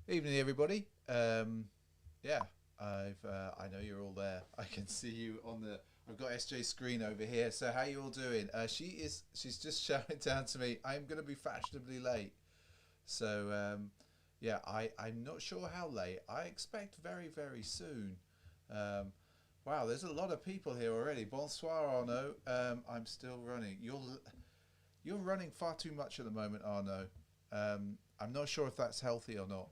Evening, everybody. Yeah, I know you're all there. I can see you on the. I've got SJ's screen over here. So how you all doing? She's just shouting down to me. I'm going to be fashionably late. So yeah, I'm not sure how late. I expect very very soon. Um, wow, there's a lot of people here already. Bonsoir, Arnaud. I'm still running. You're running far too much at the moment, Arnaud. I'm not sure if that's healthy or not.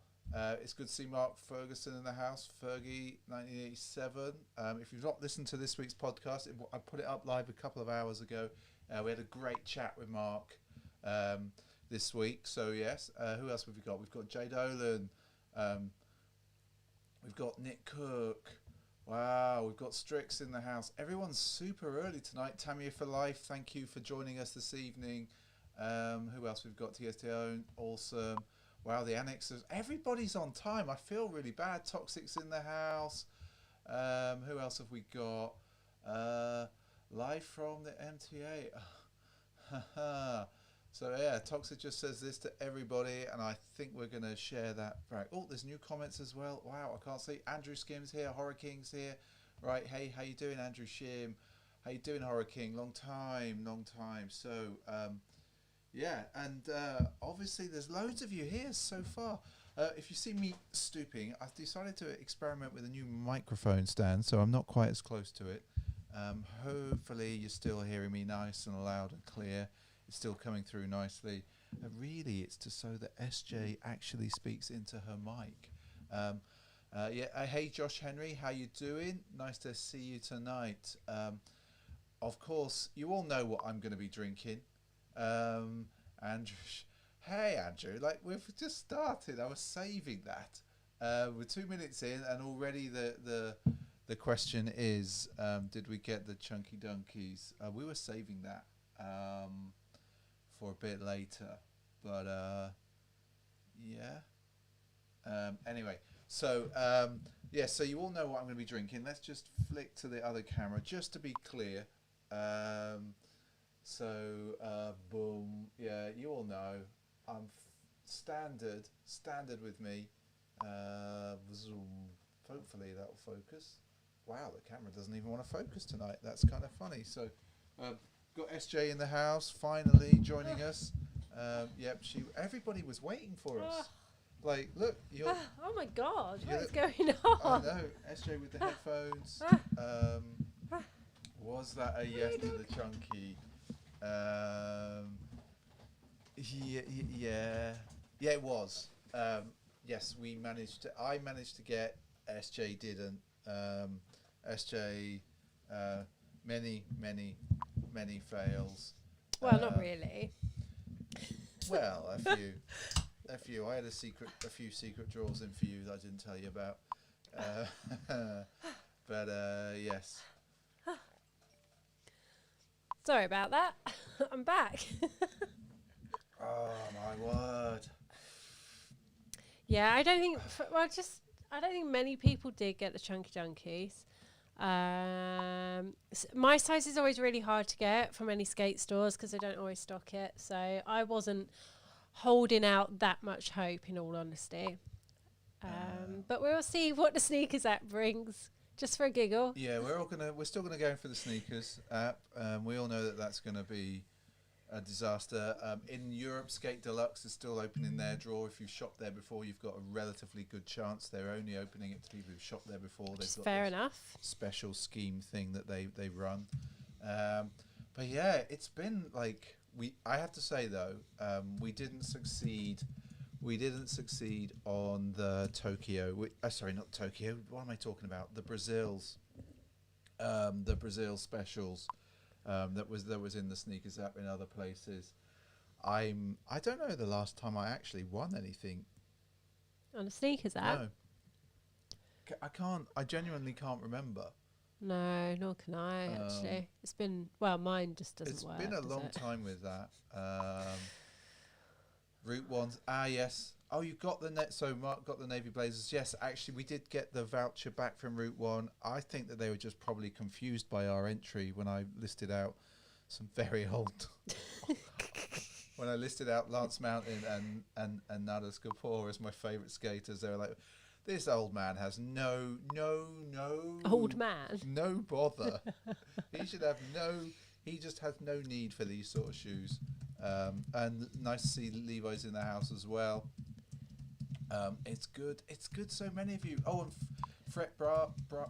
It's good to see Mark Ferguson in the house. Fergie, 1987. If you've not listened to this week's podcast, I put it up live a couple of hours ago. We had a great chat with Mark this week. So, yes. Who else have we got? We've got Jay Dolan. Um, we've got Nick Cook. Wow, we've got Strix in the house. Everyone's super early tonight. Tamia for Life, thank you for joining us this evening. Who else we've got? TSTO, awesome. Wow, the annexes. Everybody's on time. I feel really bad. Toxic's in the house. Who else have we got? Live from the MTA. So yeah, Toxic just says this to everybody, and I think we're going to share that. Right. Oh, there's new comments as well. Wow, I can't see. Andrew Skims here. Horror King's here. Right. Hey, how you doing, Andrew Shim? How you doing, Horror King? Long time. So, yeah, and obviously there's loads of you here so far. If you see me stooping, I've decided to experiment with a new microphone stand, so I'm not quite as close to it. Hopefully you're still hearing me nice and loud and clear. It's still coming through nicely. Really, it's just so that SJ actually speaks into her mic. Hey Josh Henry, how you doing? Nice to see you tonight. Of course, you all know what I'm going to be drinking. Andrew, hey Andrew, like we've just started. I was saving that. We're 2 minutes in, and already the question is, did we get the chunky donkeys? We were saving that for a bit later, but yeah. Anyway, so yeah, so you all know what I'm going to be drinking. Let's just flick to the other camera just to be clear. Boom, yeah, you all know. I'm standard with me. Zoom. Hopefully that'll focus. Wow, the camera doesn't even want to focus tonight. That's kind of funny. So, got SJ in the house finally joining us. Yep, everybody was waiting for us. Like, look, oh my God, what is going on? I know, SJ with the headphones. Was that a yes to the chunky? Yeah, it was. Yes, I managed to get. SJ didn't. SJ, many fails. Well, not really. Well, a few. I had a few secret drawers in for you that I didn't tell you about. But yes. Sorry about that. I'm back. Oh my word. Yeah, I don't think many people did get the chunky donkeys. My size is always really hard to get from any skate stores because they don't always stock it. So I wasn't holding out that much hope, in all honesty. But we'll see what the sneakers app brings, just for a giggle. Yeah, we're still gonna go for the sneakers app. We all know that that's gonna be a disaster. In Europe, Skate Deluxe is still opening their drawer. If you've shopped there before, you've got a relatively good chance. They're only opening it to people who've shopped there before. They've got fair enough. Special scheme thing that they run. But yeah, it's been like I have to say though, we didn't succeed. We didn't succeed on the Tokyo. Sorry, not Tokyo. What am I talking about? The Brazils. The Brazil specials. That was in the sneakers app in other places. I don't know the last time I actually won anything On the sneakers app? No, I genuinely can't remember. No, nor can I actually. It's been mine just doesn't work. It's been a long time with that. Route ones. Yes. Oh, you got the net. So Mark got the Navy Blazers. Yes, actually, we did get the voucher back from Route One. I think that they were just probably confused by our entry when I listed out some very old. when I listed out Lance Mountain and Nadas Kapoor as my favourite skaters, they were like, this old man has no Old man. no bother. He should have he just has no need for these sort of shoes. And nice to see Levi's in the house as well. It's good. So many of you. Oh, and Fret Brav. I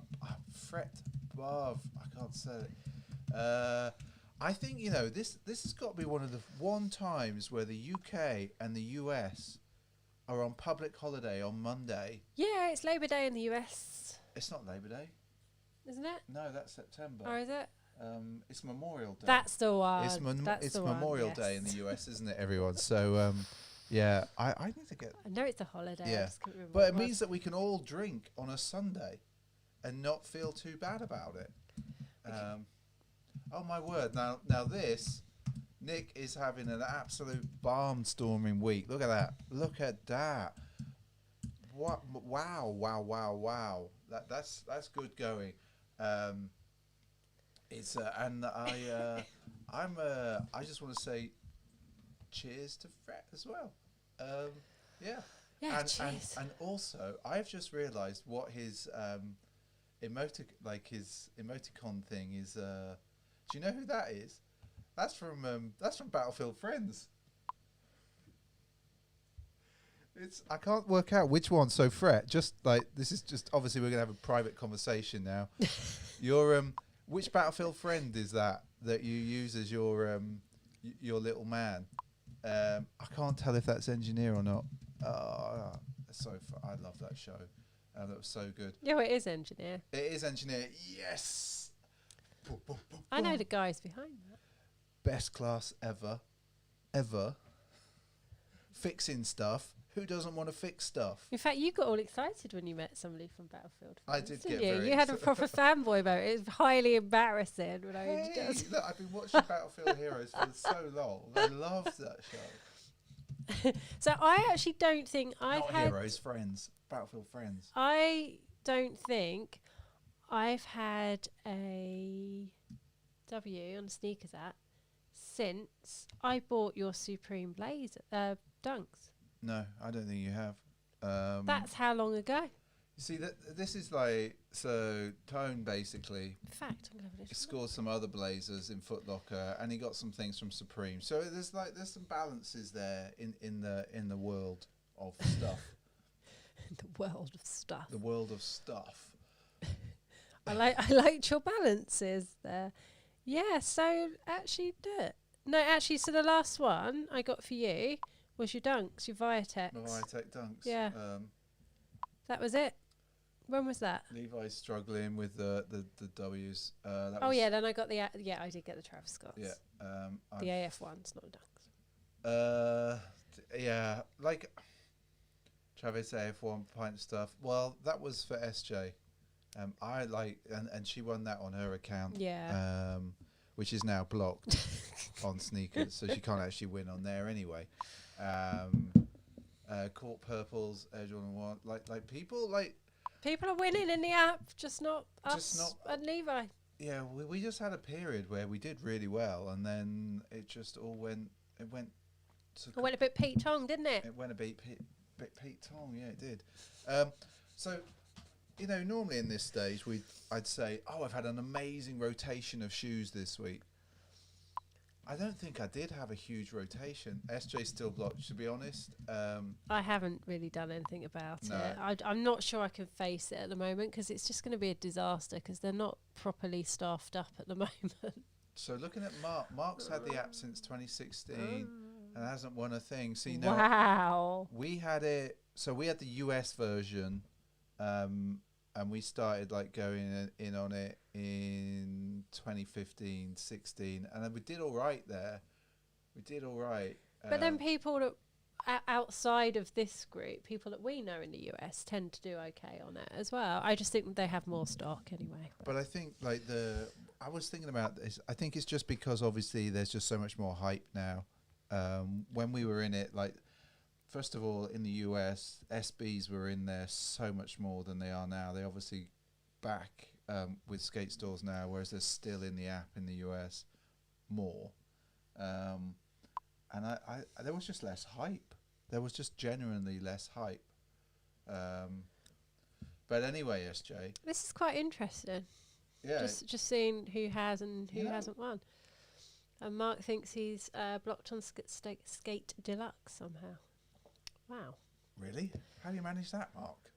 can't say it. I think this has got to be one of the times where the UK and the US are on public holiday on Monday. Yeah, it's Labour Day in the US. It's not Labour Day, isn't it? No, that's September. Or is it? It's Memorial Day. That's the one. It's Memorial Day in the US, isn't it, everyone? So, yeah, I need to get... I know it's a holiday. Yeah, but it means that we can all drink on a Sunday and not feel too bad about it. Oh, my word. Now this... Nick is having an absolute barnstorming week. Look at that. What? Wow. That's good going. It's and I just want to say cheers to Fret as well. Yeah. Yeah, cheers. And also I've just realised what his his emoticon thing is. Do you know who that is? That's from Battlefield Friends. I can't work out which one. So Fret, this is just obviously we're gonna have a private conversation now. Which Battlefield friend is that you use as your little man? I can't tell if that's Engineer or not. I love that show. That was so good. Yeah, it is Engineer. It is Engineer. Yes. I know the guys behind that. Best class ever. Fixing stuff. Who doesn't want to fix stuff? In fact, you got all excited when you met somebody from Battlefield. I did get you? very You had a proper fanboy about it. It was highly embarrassing when look, I've been watching Battlefield Heroes for so long. I loved that show. So I actually don't think Not Heroes, Friends. Battlefield Friends. I don't think I've had a W on Sneakers app since I bought your Supreme Blazer Dunks. No, I don't think you have. That's how long ago? You see, this is Tone basically. In fact, I'm going to scored some other Blazers in Foot Locker, and he got some things from Supreme. So there's some balances there in the world of stuff. The world of stuff. The world of stuff. I liked your balances there. Yeah, so actually do it. No, actually, so the last one I got for you was your Dunks, your Viatex. My Viatex Dunks. Yeah. That was it. When was that? Levi's struggling with the W's. Then I got I did get the Travis Scotts. Yeah. The AF ones, not Dunks. Yeah, like Travis AF1 Pint of Stuff. Well, that was for SJ. I like, and she won that on her account. Yeah. Which is now blocked on Sneakers, so she can't actually win on there anyway. Court Purples, Air Jordan 1, like people are winning in the app, just not us and Levi. Yeah, we just had a period where we did really well, and then it just all went. It went a bit Pete Tong, didn't it? It went a bit Pete Tong, yeah, it did. So, normally in this stage, I'd say, I've had an amazing rotation of shoes this week. I don't think I did have a huge rotation. SJ's still blocked, to be honest. I haven't really done anything about No. it. I'm not sure I can face it at the moment because it's just going to be a disaster because they're not properly staffed up at the moment. So looking at Mark's had the app since 2016 and hasn't won a thing. So wow. We had it. So we had the US version, and we started going in on it in 2015, 16, and then we did all right there. We did all right. But then people that outside of this group, people that we know in the US, tend to do okay on it as well. I just think they have more stock anyway. But I think I was thinking about this. I think it's just because obviously there's just so much more hype now. When we were in it, first of all, in the US, SBs were in there so much more than they are now. They obviously back with skate stores now, whereas they're still in the app in the US more. and I there was just less hype. There was just genuinely less hype. But anyway, SJ. This is quite interesting. Yeah. Just seeing who has and who You know- hasn't won. And Mark thinks he's blocked on Skate Deluxe somehow. Wow. Really? How do you manage that, Mark?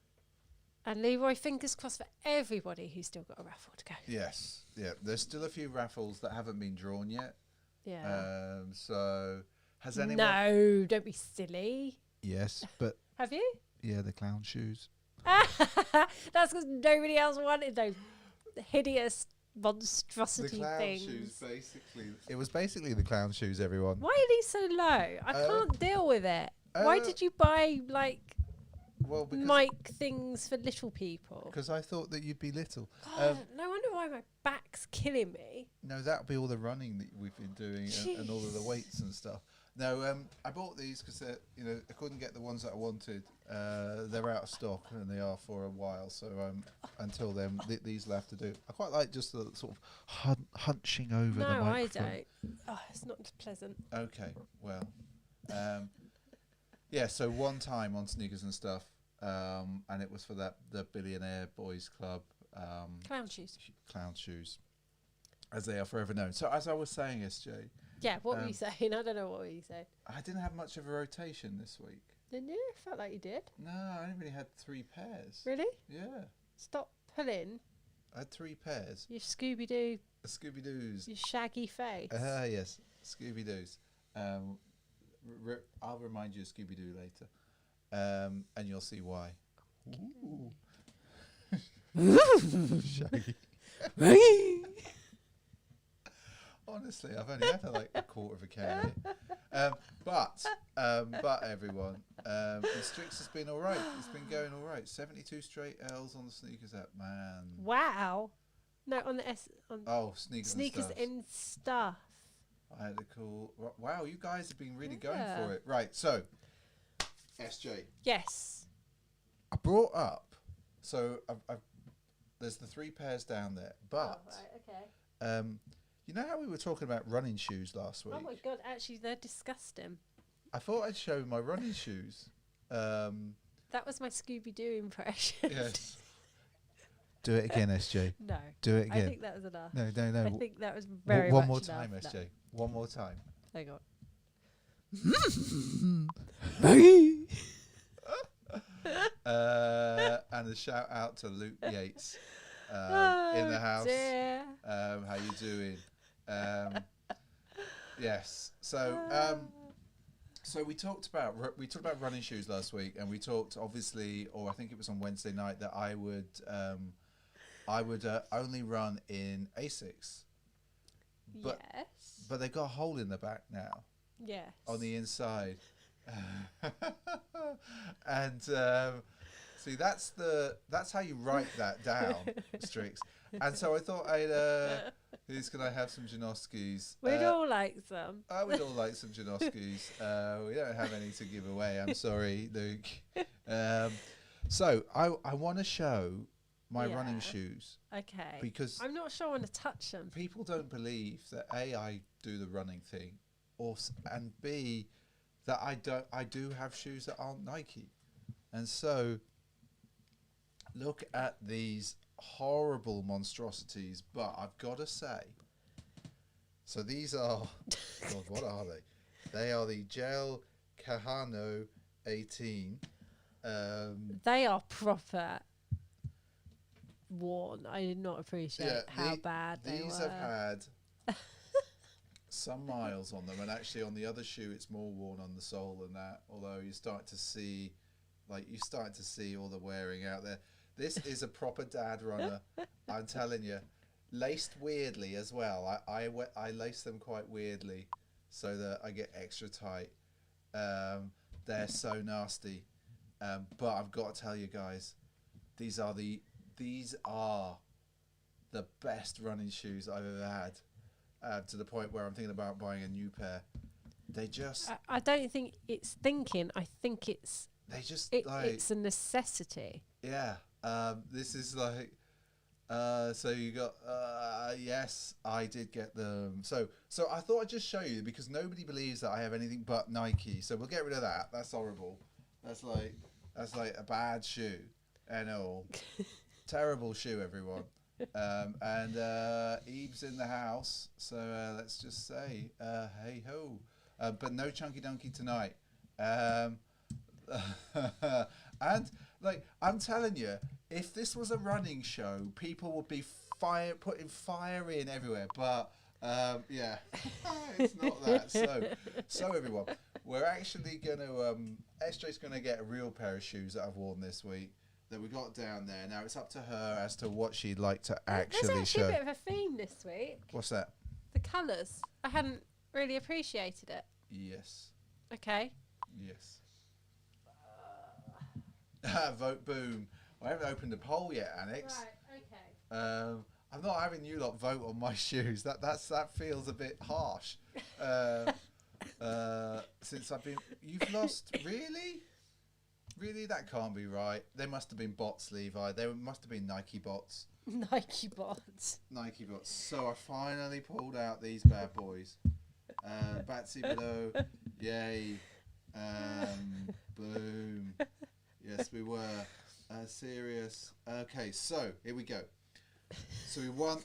And Leroy, fingers crossed for everybody who's still got a raffle to go. Yes. Yeah. There's still a few raffles that haven't been drawn yet. Yeah. So has anyone? No, don't be silly. Yes, but Have you? yeah, the clown shoes. That's because nobody else wanted those hideous The monstrosity clown things. shoes, basically. It was basically the clown shoes, everyone. Why are these so low? I can't deal with it. Why did you buy like Well, because mic things for little people? I thought that you'd be little. God, no wonder why my back's killing me. No, that'll be all the running that we've been doing and all of the weights and stuff. No, I bought these because I couldn't get the ones that I wanted. They're out of stock and they are for a while. So until then, these will have to do. I quite like just the sort of hunching over the No, I microphone. don't. Oh, it's not pleasant. Okay, well, yeah. So one time on Sneakers and Stuff, and it was for the Billionaire Boys Club Clown shoes. clown shoes, as they are forever known. So as I was saying, SJ, Yeah, what were you saying? I don't know what were you saying. I didn't have much of a rotation this week. Didn't you? Felt like you did. No, I only really had 3 pairs. Really? Yeah, Stop pulling I had 3 pairs. your Scooby Doo, Scooby Doos. your shaggy face. Yes, Scooby Doos. I'll remind you of Scooby Doo later, and you'll see why. Shaggy. Honestly, I've only had like a quarter of a can. But everyone, the Strix has been all right. It's been going all right. 72 straight L's on the Sneakers app, man. Wow. No, on the Sneakers and in stuff. I had a cool. Wow, you guys have been really going Yeah. for it. Right, so SJ, Yes. I brought up. So there's the 3 pairs down there, but okay. you know how we were talking about running shoes last week? Oh my god, actually they're disgusting. I thought I'd show my running shoes. That was my Scooby Doo impression. Yes. Do it again, SJ. No. Do it again. I think that was enough. No. I think that was very One much more enough. time, No. SJ. One more time. Hang on. And a shout out to Luke Yates in Oh, the house. dear. How you doing? Yes. So we talked about running shoes last week, and we talked obviously, or I think it was on Wednesday night, that I would only run in Asics, but yes. but they got a hole in the back now Yes. on the inside, and see that's how you write that down, Strix. And so I thought who's can I have some Janoskis? We'd all like some. I would all like some Janoskis. We don't have any to give away. I'm sorry, Luke. So I want to show my running Yeah. shoes Okay. because I'm not sure I want to touch them. people don't believe that A, I do the running thing, and B, that I do have shoes that aren't Nike. And so look at these horrible monstrosities, but I've got to say, so these are God, what are they? They are the Gel Kahano 18. They are proper worn. I did not appreciate how bad they were. These have had some miles on them, and actually on the other shoe it's more worn on the sole than that, although you start to see all the wearing out there. This is a proper dad runner. I'm telling you, laced weirdly as well. I lace them quite weirdly so that I get extra tight. They're so nasty, but I've got to tell you guys, these are the best running shoes I've ever had. To the point where I'm thinking about buying a new pair. They just I don't think it's thinking. I think it's it's a necessity. yeah. This is like So you got yes, I did get them. So I thought I'd just show you because nobody believes that I have anything but Nike. So we'll get rid of that. That's horrible. That's like a bad shoe and all. Terrible shoe, everyone. And Eve's in the house. So let's just say hey ho. But no Chunky Donkey tonight. And like I'm telling you, if this was a running show, people would be putting fire in everywhere. But yeah, it's not that. So everyone, we're actually gonna SJ's gonna get a real pair of shoes that I've worn this week that we got down there. Now it's up to her as to what she'd like to actually There's actually show. a bit of a theme this week. What's that? The colours. I hadn't really appreciated it. Yes. Okay. Yes. Vote boom. I haven't opened the poll yet, Annex. Right. Okay. I'm not having you lot vote on my shoes. That feels a bit harsh. Since you've lost. Really, that can't be right. They must have been bots, Levi. They must have been Nike bots. Nike bots. Nike bots. So I finally pulled out these bad boys. Batsy below, yay. Boom. Yes, we were. Serious. Okay, so here we go. So we won.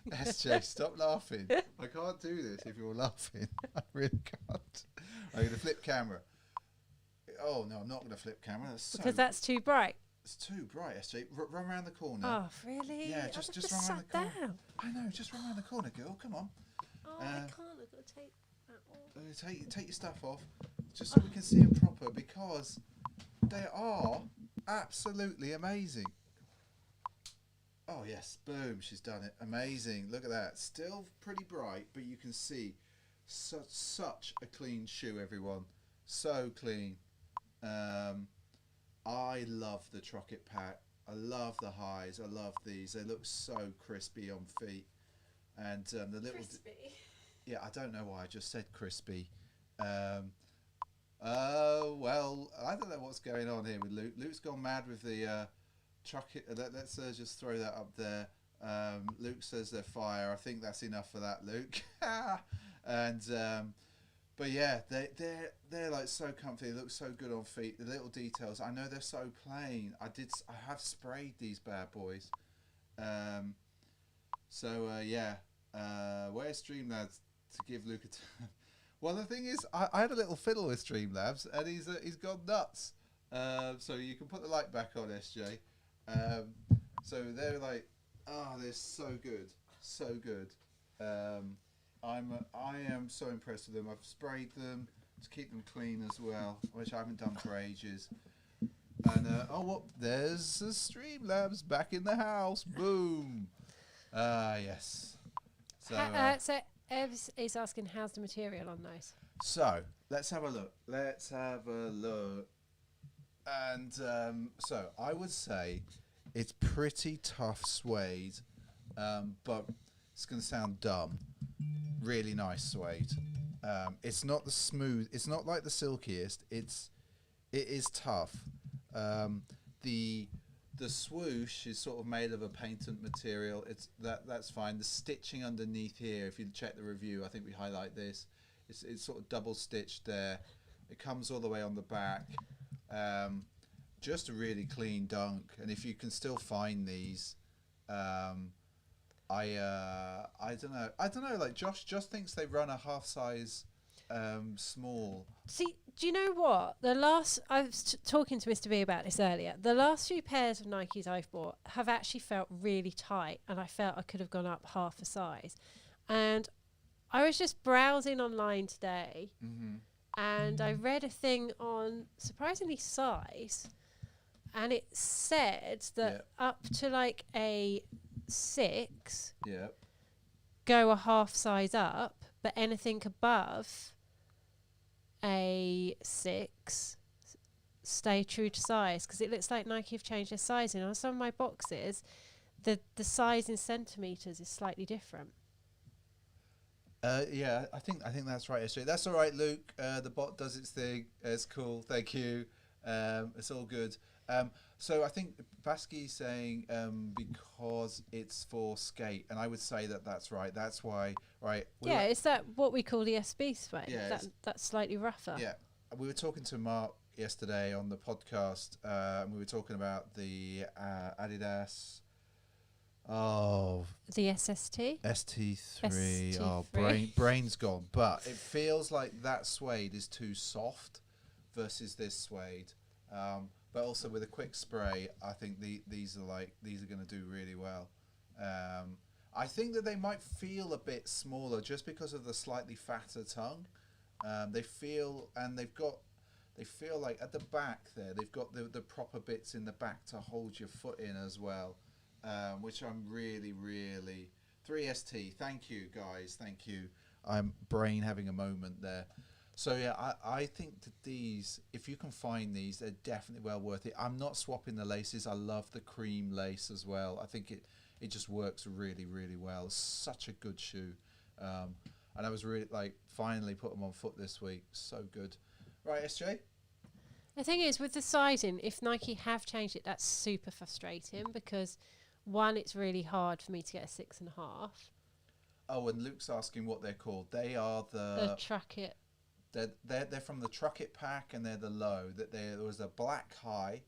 SJ, stop laughing. I can't do this if you're laughing. I really can't. I'm going to flip camera. Oh, no, I'm not going to flip camera. Because that's too bright. It's too bright, SJ. Run around the corner. Oh, really? Yeah, just run around the corner. Down. I know, just run around the corner, girl. Come on. Oh, I can't. I've got to take that off. Take your stuff off, just so we can see them proper, because they are absolutely amazing. Oh yes, boom, she's done it. Amazing. Look at that. Still pretty bright, but you can see such a clean shoe, everyone. So clean. I love the Trocket Pack. I love the highs. I love these. They look so crispy on feet. And the little... Crispy? Yeah, I don't know why I just said crispy. Well, I don't know what's going on here with Luke. Luke's gone mad with the Trocket. Let's just throw that up there. Luke says they're fire. I think that's enough for that, Luke. And... but yeah, they're like so comfy. They look so good on feet. The little details. I know they're so plain. I have sprayed these bad boys. Yeah. Where's Streamlabs to give Luke a well, the thing is, I had a little fiddle with Streamlabs, and he's gone nuts. So you can put the light back on, SJ. So they're like, they're so good, so good. I am so impressed with them. I've sprayed them to keep them clean as well, which I haven't done for ages. And there's the Streamlabs back in the house. Boom. Yes. So Evs is asking, how's the material on those? So let's have a look. And so I would say it's pretty tough suede, but it's going to sound dumb. Really nice suede. It's not the smooth. It's not like the silkiest. It is tough. The swoosh is sort of made of a patent material. That's fine. The stitching underneath here, if you check the review, I think we highlight this. It's sort of double stitched there. It comes all the way on the back. Just a really clean dunk. And if you can still find these, I don't know. Like Josh thinks they run a half size small. See, do you know what? I was talking to Mr. B about this earlier. The last few pairs of Nikes I've bought have actually felt really tight, and I felt I could have gone up half a size. And I was just browsing online today, and I read a thing on surprisingly size, and it said that up to like a 6, go a half size up, but anything above a 6, stay true to size, because it looks like Nike have changed their sizing. On some of my boxes, the size in centimeters is slightly different. I think that's right, SJ. That's all right, Luke. The bot does its thing. It's cool. Thank you. It's all good. So I think Baski's saying because it's for skate, and I would say that that's right. That's why, right? Yeah, is that what we call the SB suede? Yeah, That's slightly rougher. Yeah, we were talking to Mark yesterday on the podcast, and we were talking about the Adidas. Oh, The SST? ST3. Oh, ST3. brain's gone. But it feels like that suede is too soft versus this suede. But also with a quick spray, I think these are going to do really well. I think that they might feel a bit smaller just because of the slightly fatter tongue. They feel like at the back there, they've got the proper bits in the back to hold your foot in as well. Which I'm really 3ST. Thank you guys, thank you. I'm brain having a moment there. So yeah, I think that these, if you can find these, they're definitely well worth it. I'm not swapping the laces. I love the cream lace as well. I think it just works really well. It's such a good shoe, and I was really finally put them on foot this week. So good. Right, SJ. The thing is, with the sizing, if Nike have changed it, that's super frustrating because, one, it's really hard for me to get a 6.5. Oh, and Luke's asking what they're called. They are the Truckit. They're from the Truckit pack, and they're the low. There was a black high,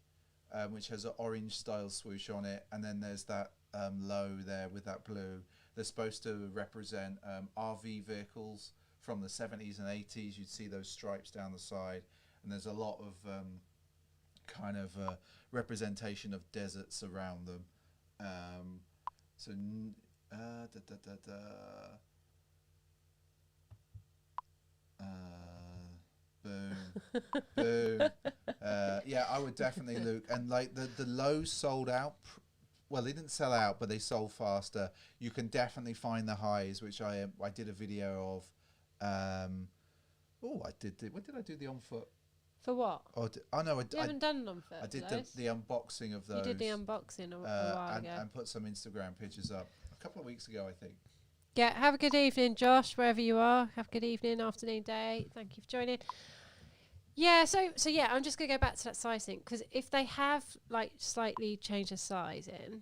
which has an orange style swoosh on it, and then there's that low there with that blue. They're supposed to represent RV vehicles from the 70s and 80s. You'd see those stripes down the side. And there's a lot of representation of deserts around them. Boom, boom. Yeah, I would definitely look. And the lows sold out. Well, they didn't sell out, but they sold faster. You can definitely find the highs, which I did a video of. When did I do the on foot? For what? No, you haven't done an on foot. I did the unboxing of those. You did the unboxing a while ago. And put some Instagram pictures up a couple of weeks ago, I think. Yeah, have a good evening, Josh, wherever you are. Have a good evening, afternoon, day. Thank you for joining. Yeah, so yeah, I'm just going to go back to that sizing, because if they have slightly changed the sizing,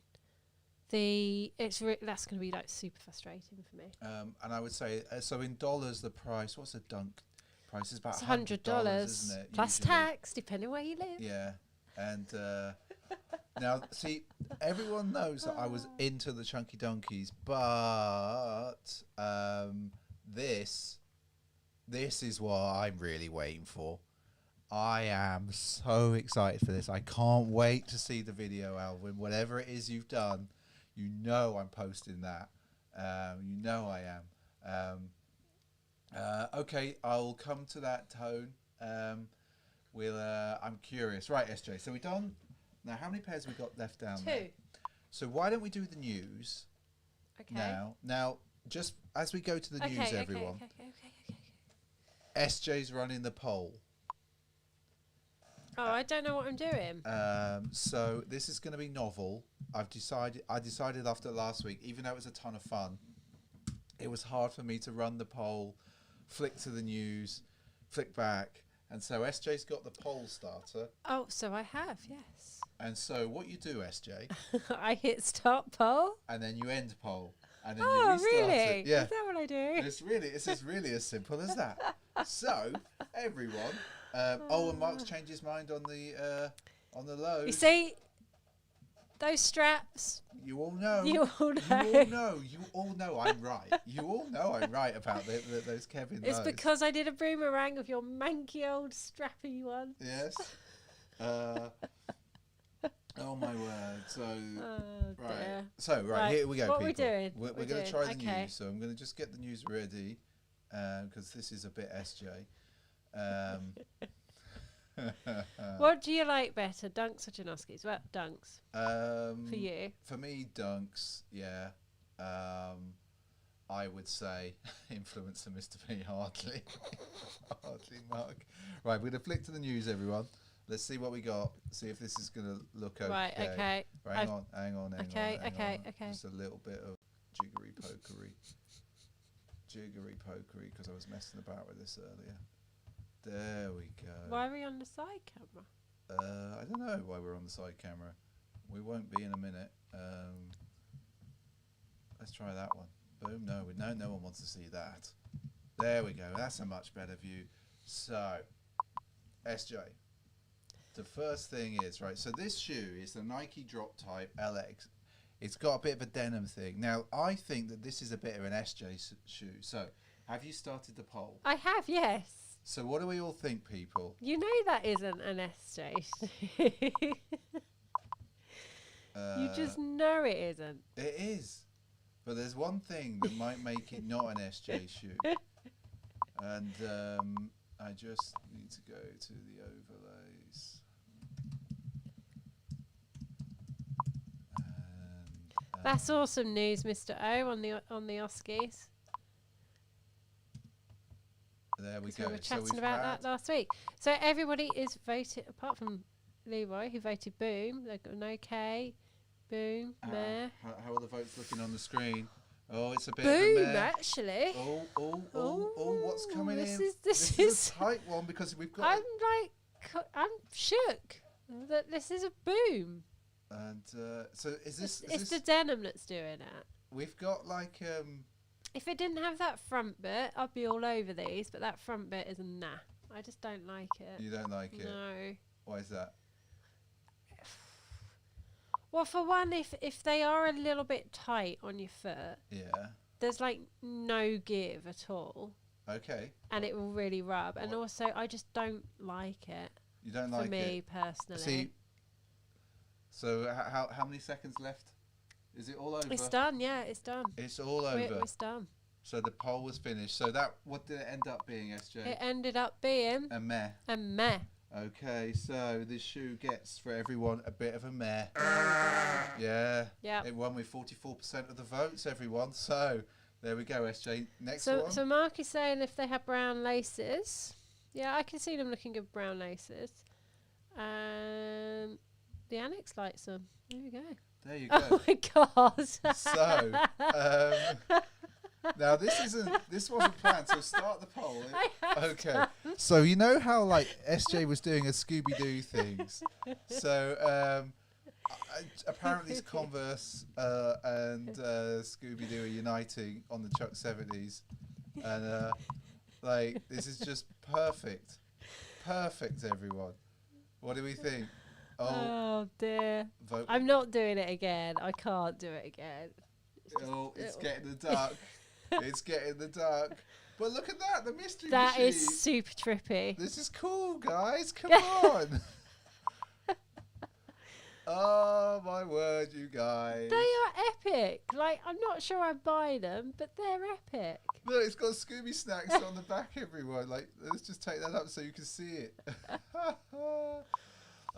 that's going to be super frustrating for me. And I would say, so in dollars, the price, what's a Dunk? Price is about $100, isn't it? plus usually. tax, depending where you live. Yeah, and now see, everyone knows that I was into the Chunky Donkeys, but this is what I'm really waiting for. I am so excited for this. I can't wait to see the video, Alvin. Whatever it is you've done, you know I'm posting that. You know I am. Okay, I'll come to that tone. I'm curious. Right, SJ. So we're done. Now, how many pairs have we got left down there? 2. So why don't we do the news now? Now, just as we go to the news, everyone. Okay. SJ's running the poll. Oh, I don't know what I'm doing. So this is going to be novel. I decided after last week, even though it was a ton of fun, it was hard for me to run the poll, flick to the news, flick back. And so SJ's got the poll starter. Oh, so I have, yes. And so what you do, SJ... I hit start poll. And then you end poll. And then you restart really? it. Yeah. Is that what I do? It's as really as simple as that. So, everyone... and Mark's changed his mind on the lows. You see... Those straps. You all know. You all know I'm right. You all know I'm right about those Kevin lows. It's because I did a boomerang of your manky old strappy one. Yes. Oh my word. So right. Dear. So right, here we go. What people. we're doing? We're going to try the news. So I'm going to just get the news ready because this is a bit SJ. What do you like better, Dunks or Janoskis? Well, Dunks. For you. For me, Dunks. Yeah. I would say influencer Mr. P. Hardly Mark. Right, we're gonna flick to the news, everyone. Let's see what we got. See if this is gonna look okay. Right. Okay. Right, hang on. Okay. Just a little bit of jiggery pokery because I was messing about with this earlier. There we go. Why are we on the side camera? I don't know why we're on the side camera. We won't be in a minute. Let's try that one. Boom. No, no one wants to see that. There we go. That's a much better view. So, SJ. The first thing is, right, so this shoe is the Nike Drop Type LX. It's got a bit of a denim thing. Now, I think that this is a bit of an SJ shoe. So, have you started the poll? I have, yes. So, what do we all think, people? You know that isn't an SJ. You just know it isn't. It is. But there's one thing that might make it not an SJ shoe. And I just need to go to the overlays. And, That's awesome news, Mr. O, on the Oskies. There we go. We were chatting about that last week. So everybody is voted, apart from Leroy, who voted boom. They've got an okay, boom, meh. How are the votes looking on the screen? Oh, it's a bit boom, of a meh. actually. Oh, what's coming in? This is a tight one because we've got... I'm shook that this is a boom. And so is this... It's the denim that's doing it. We've got like... If it didn't have that front bit, I'd be all over these, but that front bit is a nah. I just don't like it. You don't like it? No. Why is that? Well, for one, if they are a little bit tight on your foot, Yeah. there's like no give at all. Okay. And it will really rub. And also, I just don't like it. You don't like it? For me, personally. See, so how many seconds left? Is it all over? It's done, yeah, it's done. It's all over. It's done. So the poll was finished. So that, what did it end up being, SJ? It ended up being a meh. A meh. Okay, so this shoe gets for everyone a bit of a meh. Yeah. Yeah. It won with 44% of the votes, everyone. So there we go, SJ. Next one. So Mark is saying if they have brown laces. Yeah, I can see them looking good brown laces. And the Annex likes them. There we go. There you go. Oh my god. So now this wasn't planned, so start the poll. Okay. So you know how like SJ was doing a Scooby-Doo things. So apparently Converse and Scooby-Doo are uniting on the Chuck 70s. And like this is just perfect. Perfect, everyone. What do we think? Oh dear. Vote. I'm not doing it again. I can't do it again. It's getting the dark. It's getting the dark. But look at that, the mystery That machine. is super trippy. This is cool, guys. Come on. Oh, my word, you guys. They are epic. Like, I'm not sure I buy them, but they're epic. Look, it's got Scooby Snacks on the back, everyone. Like, let's just take that up so you can see it.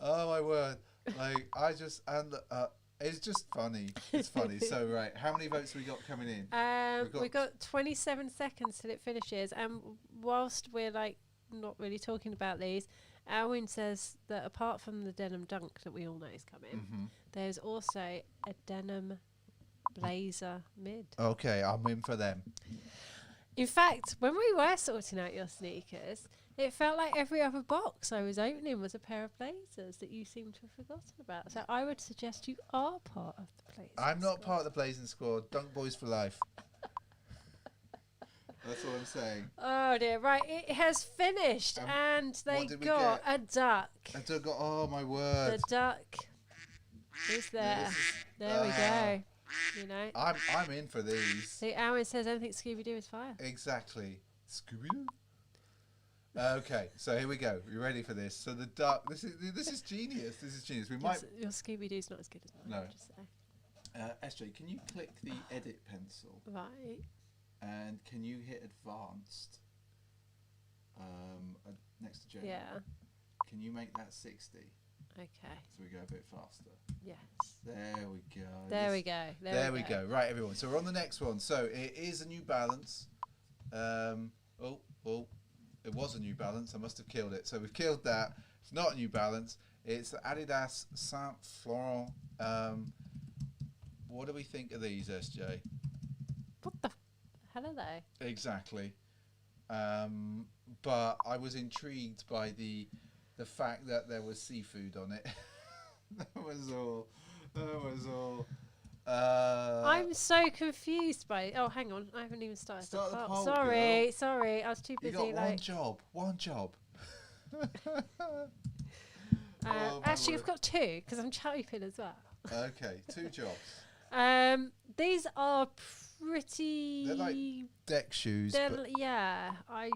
Oh, my word. Like, it's just funny. It's funny. So, right, how many votes have we got coming in? We've got 27 seconds till it finishes. And whilst we're, like, not really talking about these, Alwyn says that apart from the denim dunk that we all know is coming, there's also a denim blazer mid. Okay, I'm in for them. In fact, when we were sorting out your sneakers, it felt like every other box I was opening was a pair of blazers that you seem to have forgotten about. So I would suggest you are part of the blazing I'm not squad. part of the blazing squad. Dunk boys for life. That's all I'm saying. Oh dear, right, it has finished and they got a duck. A duck, oh my word. The duck is there. There we go. You know. I'm in for these. See, Alwyn says anything Scooby-Doo is fire. Exactly. Scooby-Doo? Okay, so here we go. You ready for this? So the duck, this is genius. This is genius. We might... Your Scooby-Doo's not as good as mine. No. Just say. SJ, can you click the edit pencil? Right. And can you hit advanced next to general? Yeah. Can you make that 60? Okay. So we go a bit faster. Yes. There we go. There we go. There we go. Right, everyone. So we're on the next one. So it is a New Balance. It was a New Balance. I must have killed it. So we've killed that. It's not a New Balance. It's the Adidas Saint Florent. What do we think of these, SJ? What the hell are they? Exactly. But I was intrigued by the the fact that there was seafood on it. That was all. That was all. I'm so confused by. Oh, hang on, I haven't even started Start the the poll. poll, Sorry, girl. sorry, I was too You busy. got one job. One job. Oh, my Actually, word. I've got two because I'm typing as well. Okay, 2 jobs. These are pretty. They're like deck shoes. But Yeah, I'm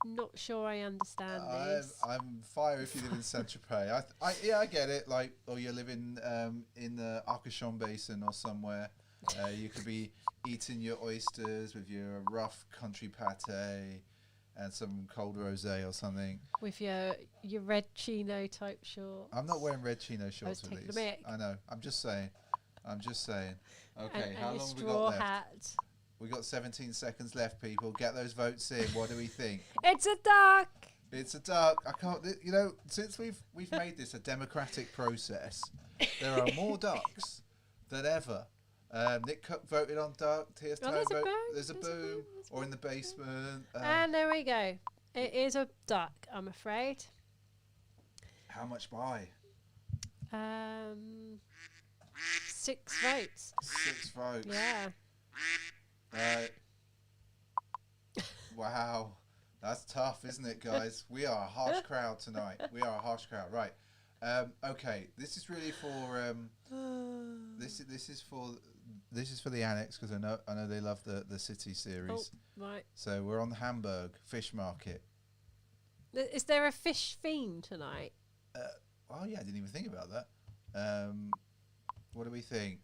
not sure I understand these. I'm fire if you live in Saint Tropez. I get it. Like, or you live in the Arcachon Basin or somewhere. You could be eating your oysters with your rough country pate and some cold rosé or something. With your red chino type shorts. I'm not wearing red chino shorts with taking these. the mick. I know. I'm just saying. Okay, And how your long have we straw got left? hat. We got 17 seconds left, people. Get those votes in. What do we think? It's a duck. It's a duck. I can't. You know, since we've made this a democratic process, there are more ducks than ever. Nick Cook voted on duck. T.S. Oh, Tone there's a voted. boom. There's a boom. Or in the basement. And there we go. It is a duck, I'm afraid. How much by? 6 votes. 6 votes. Yeah. Wow. That's tough, isn't it, guys? We are a harsh crowd tonight. We are a harsh crowd. Right. Okay. This is really for this is for the annex because I know they love the city series. Oh, right. So we're on the Hamburg fish market. Is there a fish theme tonight? Oh yeah, I didn't even think about that. What do we think?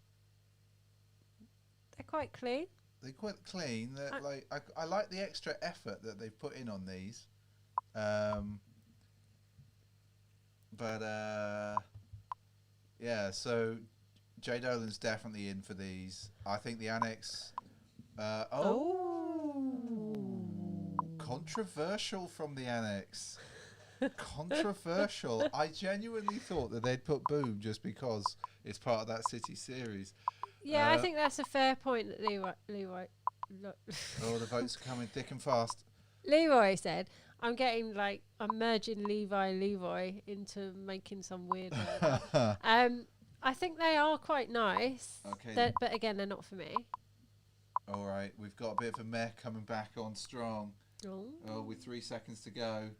They're quite clean. They're quite clean. They're I like the extra effort that they've put in on these. Yeah, so Jay Dolan's definitely in for these. I think the annex. Controversial from the annex. Controversial. I genuinely thought that they'd put Boom just because it's part of that city series. Yeah, I think that's a fair point that Leroy. Oh, the votes are coming thick and fast. Leroy said, I'm merging Leroy into making some weird word. I think they are quite nice. Okay. But again, they're not for me. All right, we've got a bit of a meh coming back on strong. Oh, with 3 seconds to go.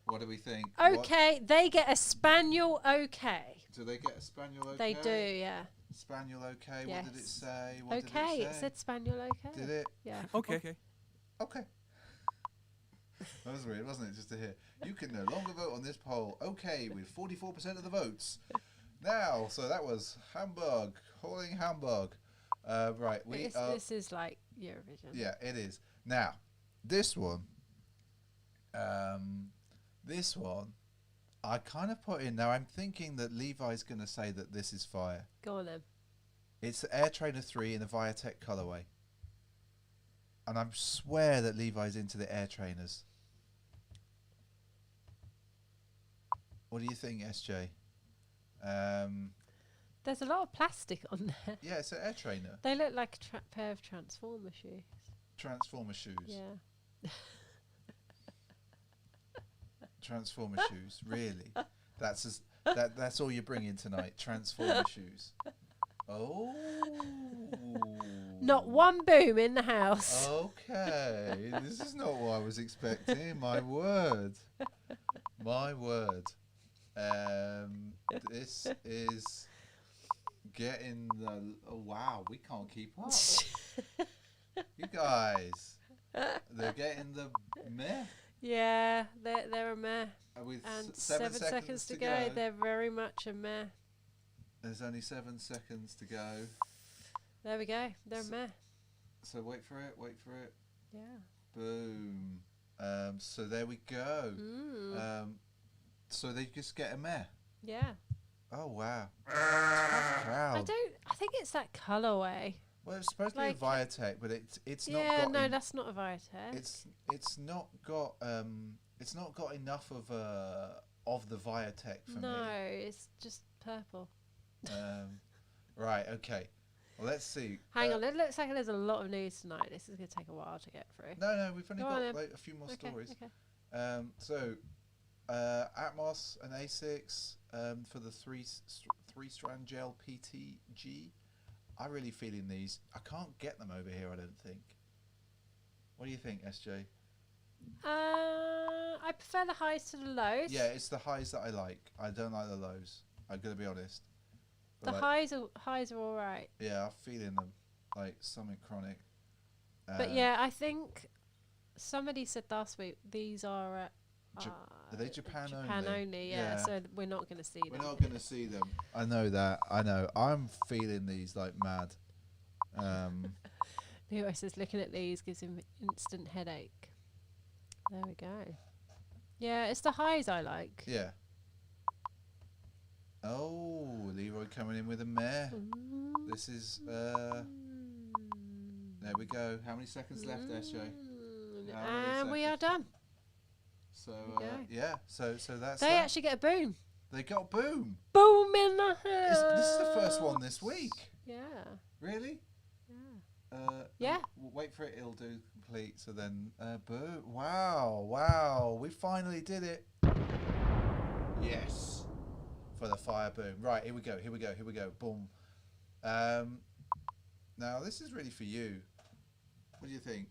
What do we think? Okay, they get a spaniel. Okay. Do they get a spaniel? Okay. They do, yeah. Spaniel. Okay. Yes. What did it say? Okay, it said spaniel. Okay. Did it? Yeah. Okay. Okay. That was weird, wasn't it? Just to hear. You can no longer vote on this poll. Okay, with 44% of the votes. Now, so that was Hamburg, hauling Hamburg. Right, This is like Eurovision. Yeah, it is. Now, this one, I kind of put in. Now, I'm thinking that Levi's going to say that this is fire. Go on then. It's the Air Trainer 3 in the Viatech colorway. And I swear that Levi's into the Air Trainers. What do you think, SJ? There's a lot of plastic on there. Yeah, it's an Air Trainer. They look like a pair of Transformer shoes. Transformer shoes. Yeah. Transformer shoes, really? That's all you're bringing tonight. Transformer shoes. Oh. Not one boom in the house. Okay, this is not what I was expecting. My word. My word. This is getting the. Oh wow, we can't keep up. You guys, they're getting the meh. Yeah, they're a meh. With And 7 seconds to go. They're very much a meh. There's only 7 seconds to go. There we go. They're a meh. So wait for it. Yeah. Boom. So there we go. So they just get a meh. Yeah. Oh wow. Tough crowd. I think it's that colourway. Well, it's supposed to be a Viatech, but it's not. Yeah, no, that's not a Viatech. It's not got enough of the Viatech for me. No, it's just purple. Right. Okay. Well, let's see. Hang on, it looks like there's a lot of news tonight. This is going to take a while to get through. No, we've only Go on got then. like a few more stories. Okay. So Atmos and Asics for the three strand gel PTG. I'm really feeling these. I can't get them over here, I don't think. What do you think, SJ? I prefer the highs to the lows. Yeah, it's the highs that I like. I don't like the lows. I'm gonna be honest. The like, highs are all right. Yeah, I'm feeling them like something chronic. But yeah, I think somebody said last week these are are they Japan only? Yeah, so we're not going to see them. We're not going to see them. I know that. I know. I'm feeling these like mad. Leo says looking at these gives him instant headache. There we go. Yeah, it's the highs I like. Yeah. Oh, Leroy coming in with a mare. This is there we go. How many seconds left, SJ? And we are done. So yeah, so that's they actually get a boom. They got boom. Boom in the house. This is the first one this week. Yeah. Really? Yeah. Yeah. We'll wait for it. It'll do complete. So then, boom! Wow! We finally did it. Yes. For the fire boom. Right. Here we go. Boom. Now this is really for you. What do you think?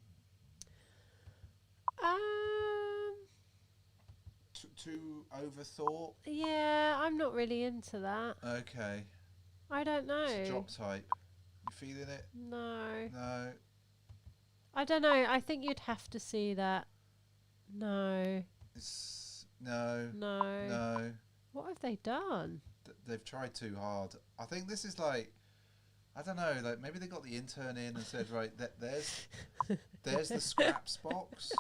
Too overthought? Yeah, I'm not really into that. Okay. I don't know. It's drop type. You feeling it? No. No. I don't know. I think you'd have to see that. No. No. What have they done? They've tried too hard. I think this is like, I don't know, like maybe they got the intern in and said, right, there's the scraps box.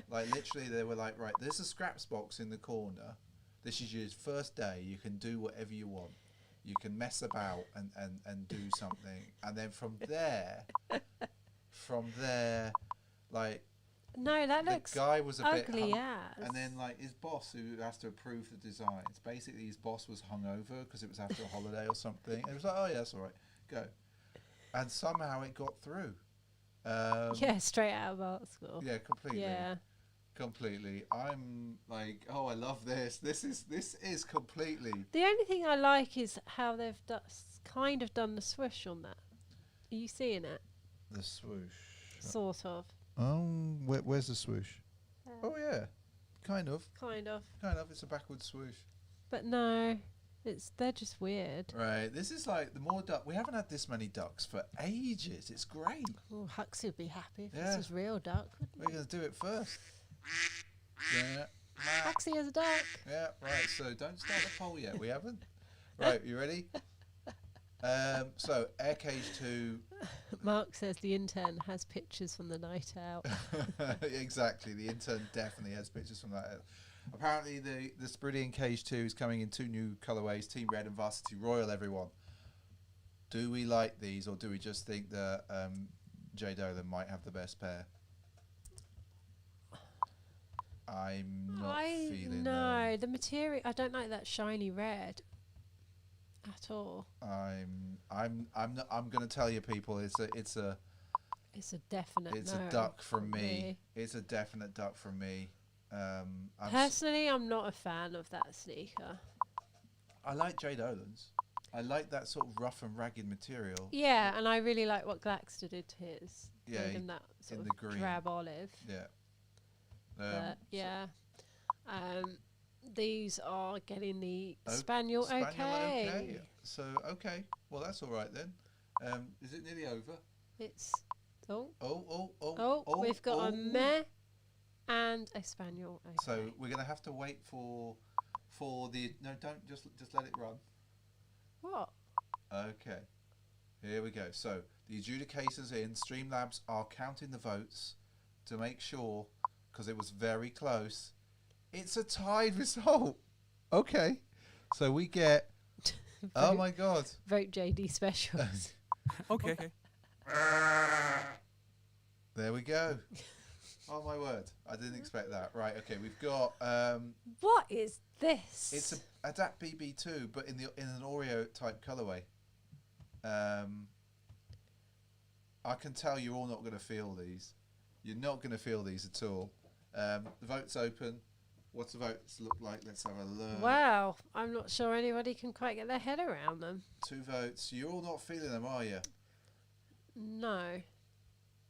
Like literally they were like, right, there's a scraps box in the corner. This is your first day. You can do whatever you want. You can mess about and do something. And then from there, like, no, that looks the guy was a ugly bit as. and then like his boss who has to approve the designs, basically his boss was hungover because it was after a holiday or something. And it was like, oh yeah, that's all right, go. And somehow it got through. Yeah, straight out of art school. Yeah, completely. Yeah. Completely. I'm like, oh, I love this. This is completely. The only thing I like is how they've kind of done the swoosh on that. Are you seeing it? The swoosh. Sort of. Oh, where's the swoosh? Oh yeah, kind of. Kind of. It's a backward swoosh. But no, they're just weird. Right. This is like the more duck. We haven't had this many ducks for ages. It's great. Oh, Huxley would be happy if this was real duck. We're gonna do it first. Yeah. Huxley is a duck. Yeah. Right. So don't start the poll yet. We haven't. Right. You ready? So Air Cage 2. Mark says the intern has pictures from the night out. Exactly. The intern definitely has pictures from that. Apparently the Spiridian Cage 2 is coming in 2 new colourways, Team Red and Varsity Royal, everyone. Do we like these or do we just think that Jay Dolan might have the best pair? I'm not feeling no, the material, I don't like that shiny red at all. I'm going to tell you people it's a definite it's no a duck from me. It's a definite duck from me. Personally, I'm not a fan of that sneaker. I like Jay Dolan's. I like that sort of rough and ragged material. Yeah, and I really like what Glaxter did to his. Yeah, made him that sort in of the green. drab olive. Yeah. Yeah. These are getting the Spaniel okay. So, okay. Well, that's all right then. Is it nearly over? It's... Oh, we've got a meh and a Spaniel okay. So, we're going to have to wait for the... No, don't. Just let it run. What? Okay. Here we go. So, the adjudicators in Streamlabs are counting the votes to make sure, because it was very close. It's a tied result. Okay. So we get... oh my God. Vote JD Specials. Okay. There we go. Oh my word. I didn't expect that. Right, okay. We've got... what is this? it's a Adapt BB2, but in an Oreo type colourway. I can tell you're all not going to feel these. You're not going to feel these at all. The vote's open. What's the votes look like? Let's have a look. Wow, I'm not sure anybody can quite get their head around them. 2 votes. You're all not feeling them, are you? No.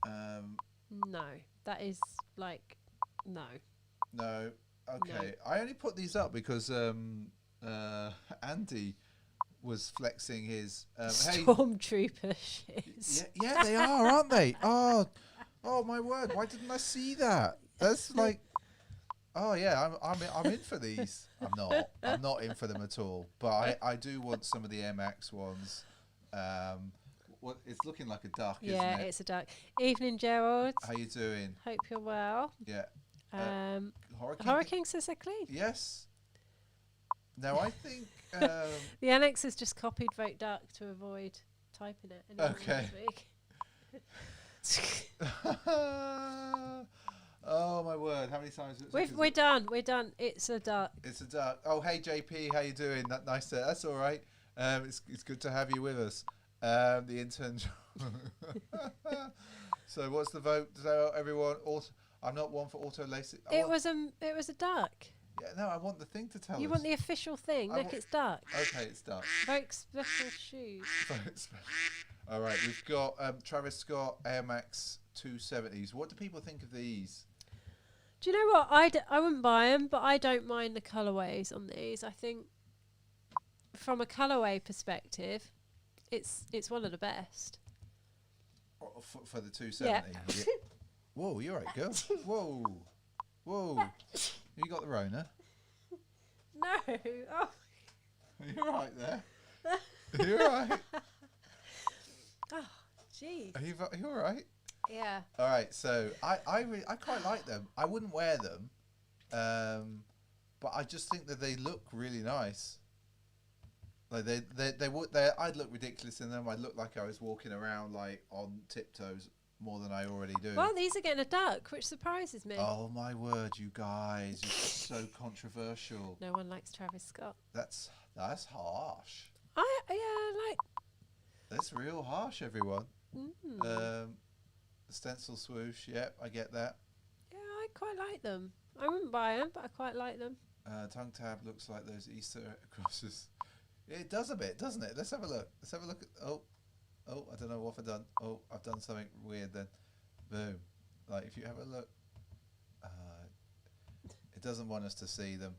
No. That is like, no. No. Okay. I only put these up because Andy was flexing his Stormtrooper shoes. Yeah, they are, aren't they? Oh my word! Why didn't I see that? That's like, oh yeah, I'm in for these. I'm not in for them at all. But I do want some of the Air Max ones. What it's looking like a duck, isn't it? Yeah, it's a duck. Evening, Gerald. How you doing? Hope you're well. Yeah. Hurricane says they're clean. Yes. Now I think the annex has just copied vote duck to avoid typing it. Okay. This week. Oh my word! How many times? We're done. We're done. It's a duck. It's a duck. Oh hey JP, how you doing? Nice to. That's all right. It's good to have you with us. The intern. So what's the vote? So everyone. I'm not one for auto lacing. It was a duck. Yeah, no, I want the thing to tell us. You want the official thing? Look, it's duck. Okay, it's duck. Vote special shoes. All right, we've got Travis Scott Air Max 270s. What do people think of these? Do you know what? I wouldn't buy them, but I don't mind the colourways on these. I think from a colourway perspective, it's one of the best. For the 270? Yeah. Whoa, you're right, girl. Whoa. You got the Rona? No. Oh. You're right there. You're right. Oh, gee. Are you all right? Yeah. All right. So I quite like them. I wouldn't wear them, but I just think that they look really nice. Like they would. I'd look ridiculous in them. I'd look like I was walking around like on tiptoes more than I already do. Well, these are getting a duck, which surprises me. Oh my word, you guys! You're so controversial. No one likes Travis Scott. That's harsh. Like. That's real harsh, everyone. The stencil swoosh. Yep, I get that. Yeah, I quite like them. I wouldn't buy them, but I quite like them. Tongue tab looks like those Easter crosses. It does a bit, doesn't it? Let's have a look. At, oh, I don't know what I've done. Oh, I've done something weird then. Boom. Like, if you have a look, it doesn't want us to see them.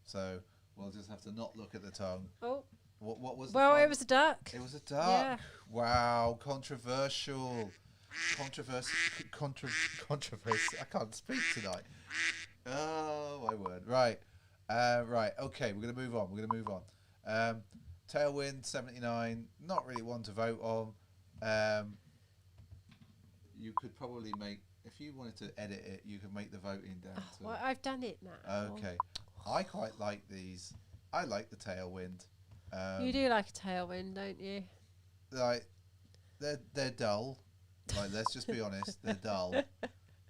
So we'll just have to not look at the tongue. Oh. What was Well, it was a duck. It was a duck. Yeah. Wow, controversial. Controversy. I can't speak tonight. Oh, my word. Right. Right. Okay, we're going to move on. Tailwind 79. Not really one to vote on. You could probably make, if you wanted to edit it, you could make the voting down to... Well, I've done it now. Okay. I quite like these. I like the Tailwind. You do like a tailwind, don't you? Like, they're dull. Like, let's just be honest, they're dull.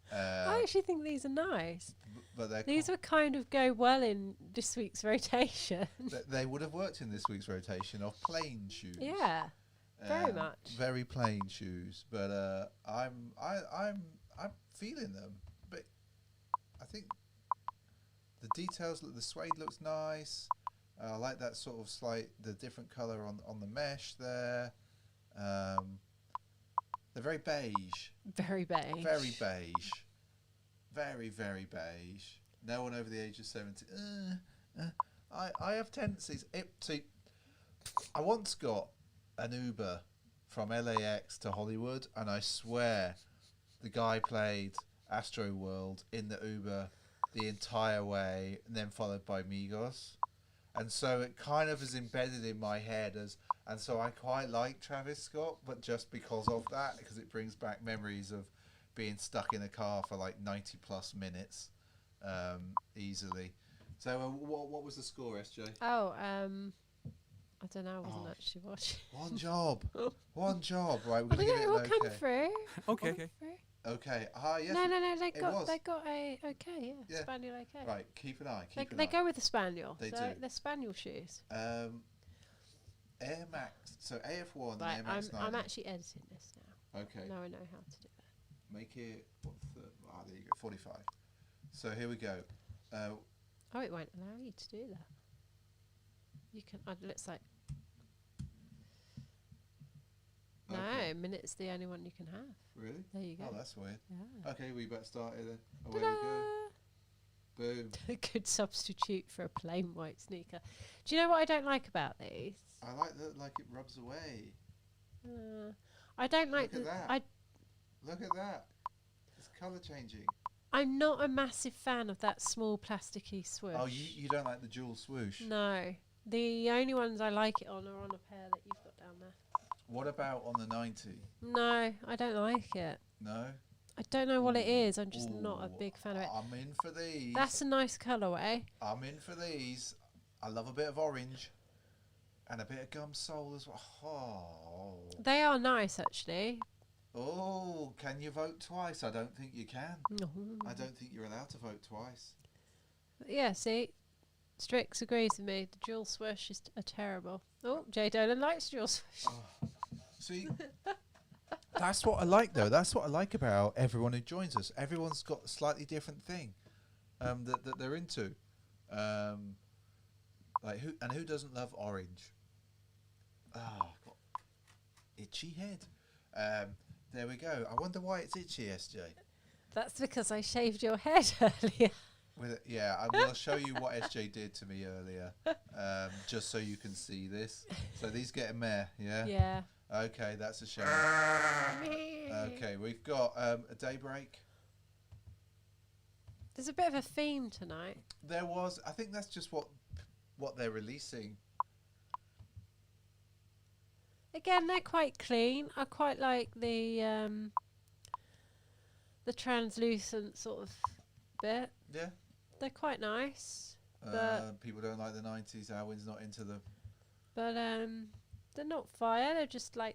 I actually think these are nice. But these would kind of go well in this week's rotation. They would have worked in this week's rotation of plain shoes. Yeah, very much. Very plain shoes, but I'm feeling them. But I think the details, the suede looks nice. I like that sort of the different colour on the mesh there. They're very beige. Very beige. Very beige. Very, very beige. No one over the age of 70. I have tendencies. See, I once got an Uber from LAX to Hollywood, and I swear the guy played Astro World in the Uber the entire way, and then followed by Migos. And so it kind of is embedded in my head and so I quite like Travis Scott, but just because of that, because it brings back memories of being stuck in a car for like 90 plus minutes, easily. So what was the score, SJ? Oh, I don't know. I wasn't actually watching. One job. Right, we're I gonna think give it it will an come through. Okay. Okay. Yes. No. They got a okay. Yeah. Spaniel okay. Right. Keep an eye. They go with the spaniel. They do. They're spaniel shoes. Air Max. So AF1 Right. and Air Max 9. I'm actually editing this now. Okay. Now I know how to do that. Make it there you go. 45. So here we go. Oh, it won't allow you to do that. You can. It looks like. Okay. No, minute's the only one you can have. Really? There you go. Oh, that's weird. Yeah. Okay, we better start it then. Away Ta-da! we go. Boom. A good substitute for a plain white sneaker. Do you know what I don't like about these? I like that, like it rubs away. I don't like Look at the. that. Look at that. It's colour changing. I'm not a massive fan of that small plasticky swoosh. Oh, you don't like the dual swoosh? No. The only ones I like it on are on a pair that you've got down there. What about on the 90? No, I don't like it. No? I don't know what it is. I'm just not a Ooh, big fan of it. I'm in for these. That's a nice colourway. I'm in for these. I love a bit of orange and a bit of gum sole as well. Oh. They are nice, actually. Oh, can you vote twice? I don't think you can. No. I don't think you're allowed to vote twice. Yeah, see? Strix agrees with me. The dual swoosh is terrible. Oh, Jay Dolan likes dual swoosh. Oh. See, that's what I like, though. That's what I like about everyone who joins us. Everyone's got a slightly different thing that they're into. Like who doesn't love orange? Ah, got itchy head. There we go. I wonder why it's itchy, SJ. That's because I shaved your head earlier. Yeah, I will show you what SJ did to me earlier, just so you can see this. So these get a meh, yeah? Yeah. Okay, that's a shame. Okay, we've got a daybreak. There's a bit of a theme tonight. There was, I think that's just what they're releasing. Again, they're quite clean. I quite like the translucent sort of bit. Yeah. They're quite nice. But People don't like the 90s. Alwyn's not into them. But they're not fire. They're just They're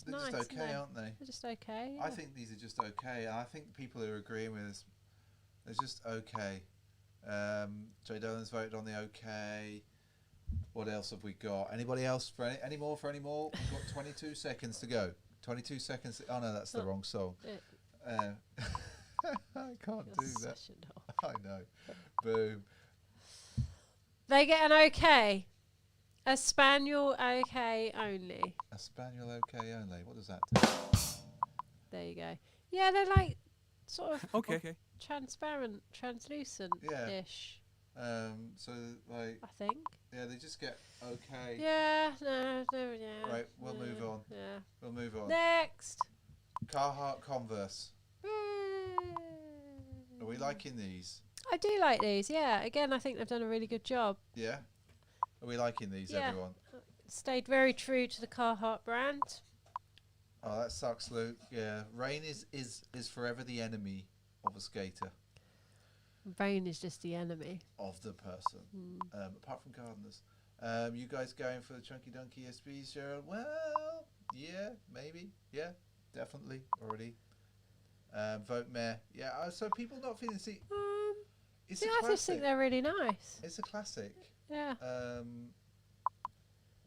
nice. just okay, aren't they? They're just okay. I Yeah. think these are just okay. And I think people who are agreeing with us, they're just okay. Jay Dolan's voted on the okay. What else have we got? Anybody else for any more? We've got 22 seconds to go. 22 seconds. Oh no, that's the wrong song. I can't You're do that. such a knob. I know. Boom. They get an okay. A spaniel okay only. A spaniel okay only. What does that do? There you go. Yeah, they're like sort of Okay. transparent, translucent-ish. So like I think. yeah, they just get okay. Yeah, no, yeah. Right, we'll move on. Yeah. We'll move on. Next. Carhartt Converse. Are we liking these? I do like these. Yeah. Again, I think they've done a really good job. Yeah. Are we liking these, Yeah. everyone? Stayed very true to the Carhartt brand. Oh, that sucks, Luke. Yeah, rain is forever the enemy of a skater, Rain is just the enemy. of the person. Apart from gardeners. You guys going for the Chunky Donkey SBs, Cheryl? Well, yeah, maybe. Yeah, definitely. Already. Vote meh. Yeah, so people not feeling... See, it's See, a I just think classic. they're really nice. It's a classic. Yeah.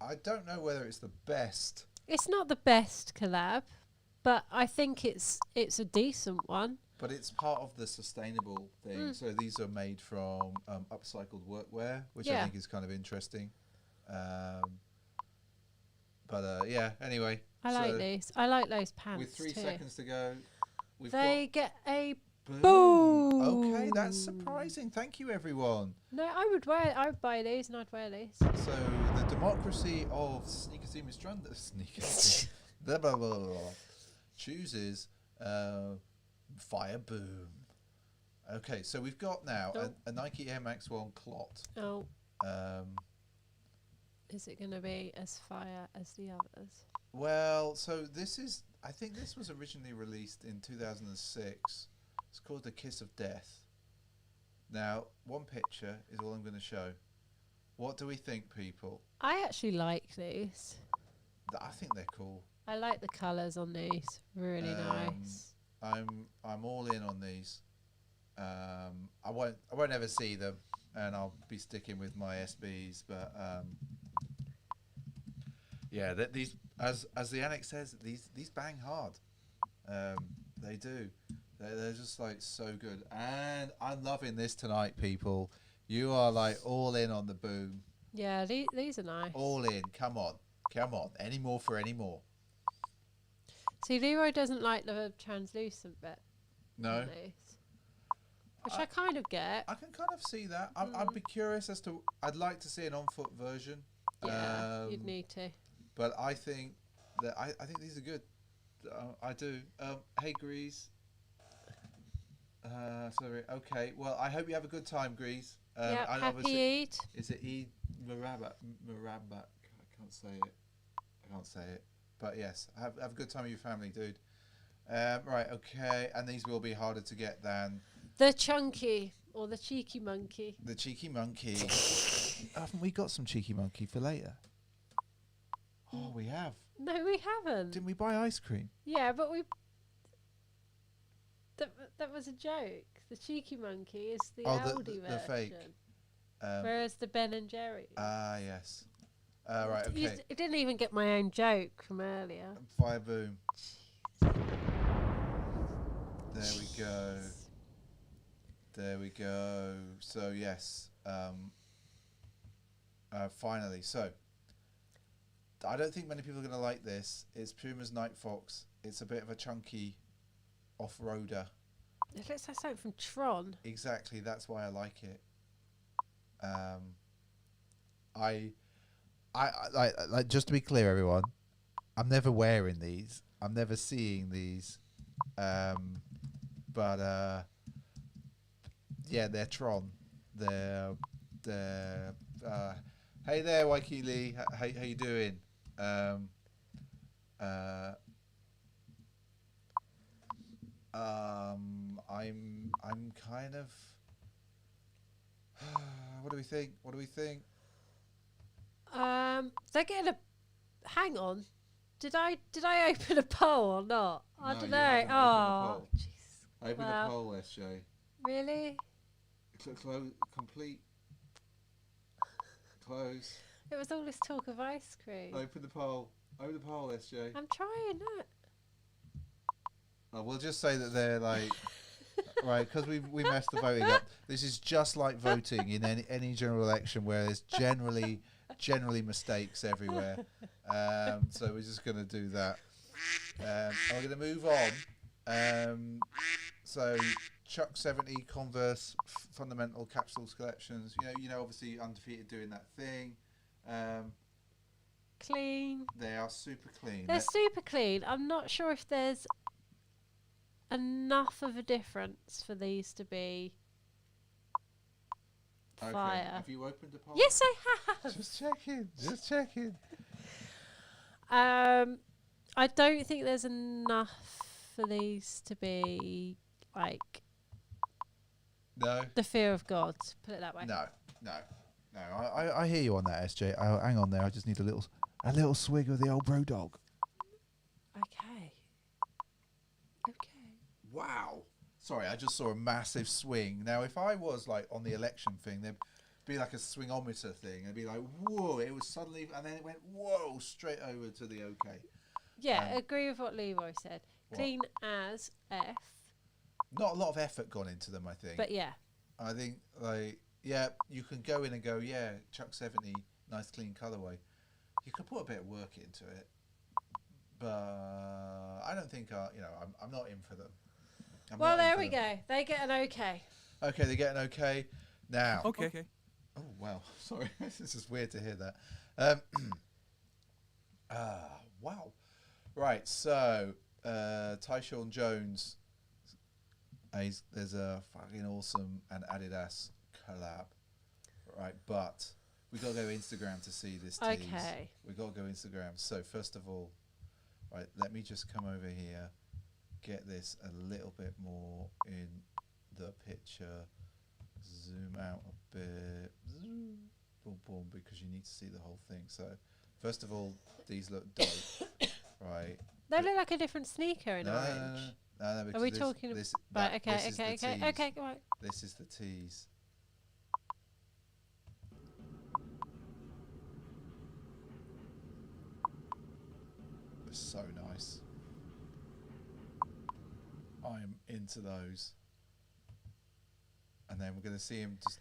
I don't know whether it's the best. It's not the best collab, but I think it's a decent one. But it's part of the sustainable thing. So these are made from upcycled workwear, which I Yeah. think is kind of interesting. Yeah, anyway. I like these. I like those pants With 3 too. seconds to go, we've They get a got... boom. Okay, that's surprising. Thank you, everyone. No, I would buy these and I'd wear these. So, the democracy of Sneaker Team is blah, blah, blah, blah, blah, chooses Fire Boom. Okay, so we've got now a Nike Air Max 1 clot. Oh, Um, is it going to be as fire as the others? Well, so I think this was originally released in 2006. It's called The Kiss of Death. Now, one picture is all I'm going to show. What do we think, people? I actually like these. I think they're cool. I like the colours on these. Really nice. I'm all in on these. I won't ever see them, and I'll be sticking with my SBs. But yeah, these as the annex says, these bang hard. They do. They're just like so good, and I'm loving this tonight, people. You are like all in on the boom. Yeah, these are nice. All in. Come on. Any more for any more. See, Leroy doesn't like the translucent bit. No. On these, which I kind of get. I can kind of see that. I'd be curious as to. I'd like to see an on-foot version. Yeah, you'd need to. But I think that I think these are good. I do. Hey, Grease. Sorry. Okay. Well, I hope you have a good time, Grease. Yeah. Happy Eid. Is it Eid Murabak? I can't say it. But yes, have a good time with your family, dude. Right. Okay. And these will be harder to get than the chunky or the cheeky monkey. The cheeky monkey. Haven't we got some cheeky monkey for later? Oh, we have. No, we haven't. Didn't we buy ice cream? Yeah, but we. That was a joke. The cheeky monkey is the Aldi version. The fake. Whereas the Ben and Jerry. Ah, yes. Right, okay. I didn't even get my own joke from earlier. Fire boom. There we go. So, yes. Finally. So, I don't think many people are going to like this. It's Puma's Night Fox. It's a bit of a chunky off-roader. It looks like something from Tron. Exactly. That's why I like it. I like, just to be clear, everyone, I'm never wearing these. I'm never seeing these. But yeah, they're Tron. They're hey there, Waikili. How you doing? I'm kind of. What do we think? They're getting a. Hang on. Did I open a poll or not? I don't know. Oh, jeez. Open a poll, SJ. Really? Complete. Close. It was all this talk of ice cream. Open the poll, SJ. I'm trying that. We'll just say that they're like, right, because we messed the voting up. This is just like voting in any general election where there's generally mistakes everywhere. So we're just going to do that. And we're going to move on. So Chuck 70 Converse Fundamental Capsules Collections. You know, obviously Undefeated doing that thing. Clean. They are super clean. They're super clean. I'm not sure if there's enough of a difference for these to be fire. Have you opened the poll? Yes, I have. Just checking. I don't think there's enough for these to be like the fear of God. Put it that way. No. I hear you on that, SJ. Hang on there. I just need a little swig of the old bro dog. Okay. Wow. Sorry, I just saw a massive swing. Now, if I was like on the election thing, there'd be like a swingometer thing. It'd be like, whoa, it was suddenly, and then it went, whoa, straight over to the okay. Yeah, agree with what Leroy said. What? Clean as F. Not a lot of effort gone into them, I think. But yeah. I think, like, yeah, you can go in and go, yeah, Chuck 70, nice clean colourway. You could put a bit of work into it. But I don't think, I'm not in for them. Well, there we go. They get an okay. Okay, they get an okay. Now. Okay. Oh, wow. Sorry. This is weird to hear that. Wow. Right, so Tyshawn Jones. There's a fucking awesome and Adidas collab. Right, but we got to go Instagram to see this tease. Okay. We got to go Instagram. So first of all, right, let me just come over here, get this a little bit more in the picture, zoom out a bit, zoom, boom, boom, because you need to see the whole thing. So first of all, these look dope, right? They look like a different sneaker in orange. No, are we talking about? Right, okay, right. This is the tease. It's so nice. I'm into those. And then we're going to see him just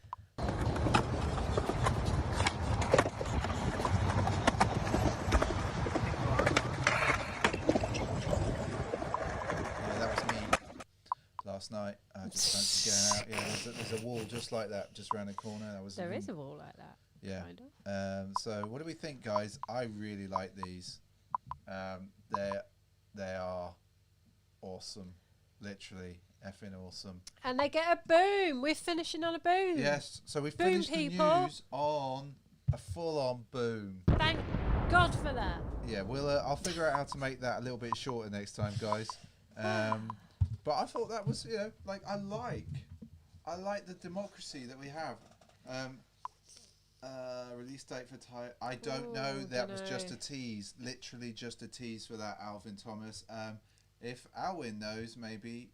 last night. I just fancy getting out. Yeah, there's a wall just like that, just around the corner. There is a wall like that. Yeah. Kind of. So what do we think, guys? I really like these. They are awesome, literally effing awesome. And they get a boom. We're finishing on a boom. Yes. So we Boom, finished people. the news on a full-on boom. Thank God for that. Yeah, I'll figure out how to make that a little bit shorter next time, guys. But I thought that was, like I like the democracy that we have. Release date for Ty. I don't know. That was just a tease, literally just a tease for that Alvin Thomas. If Alwyn knows, maybe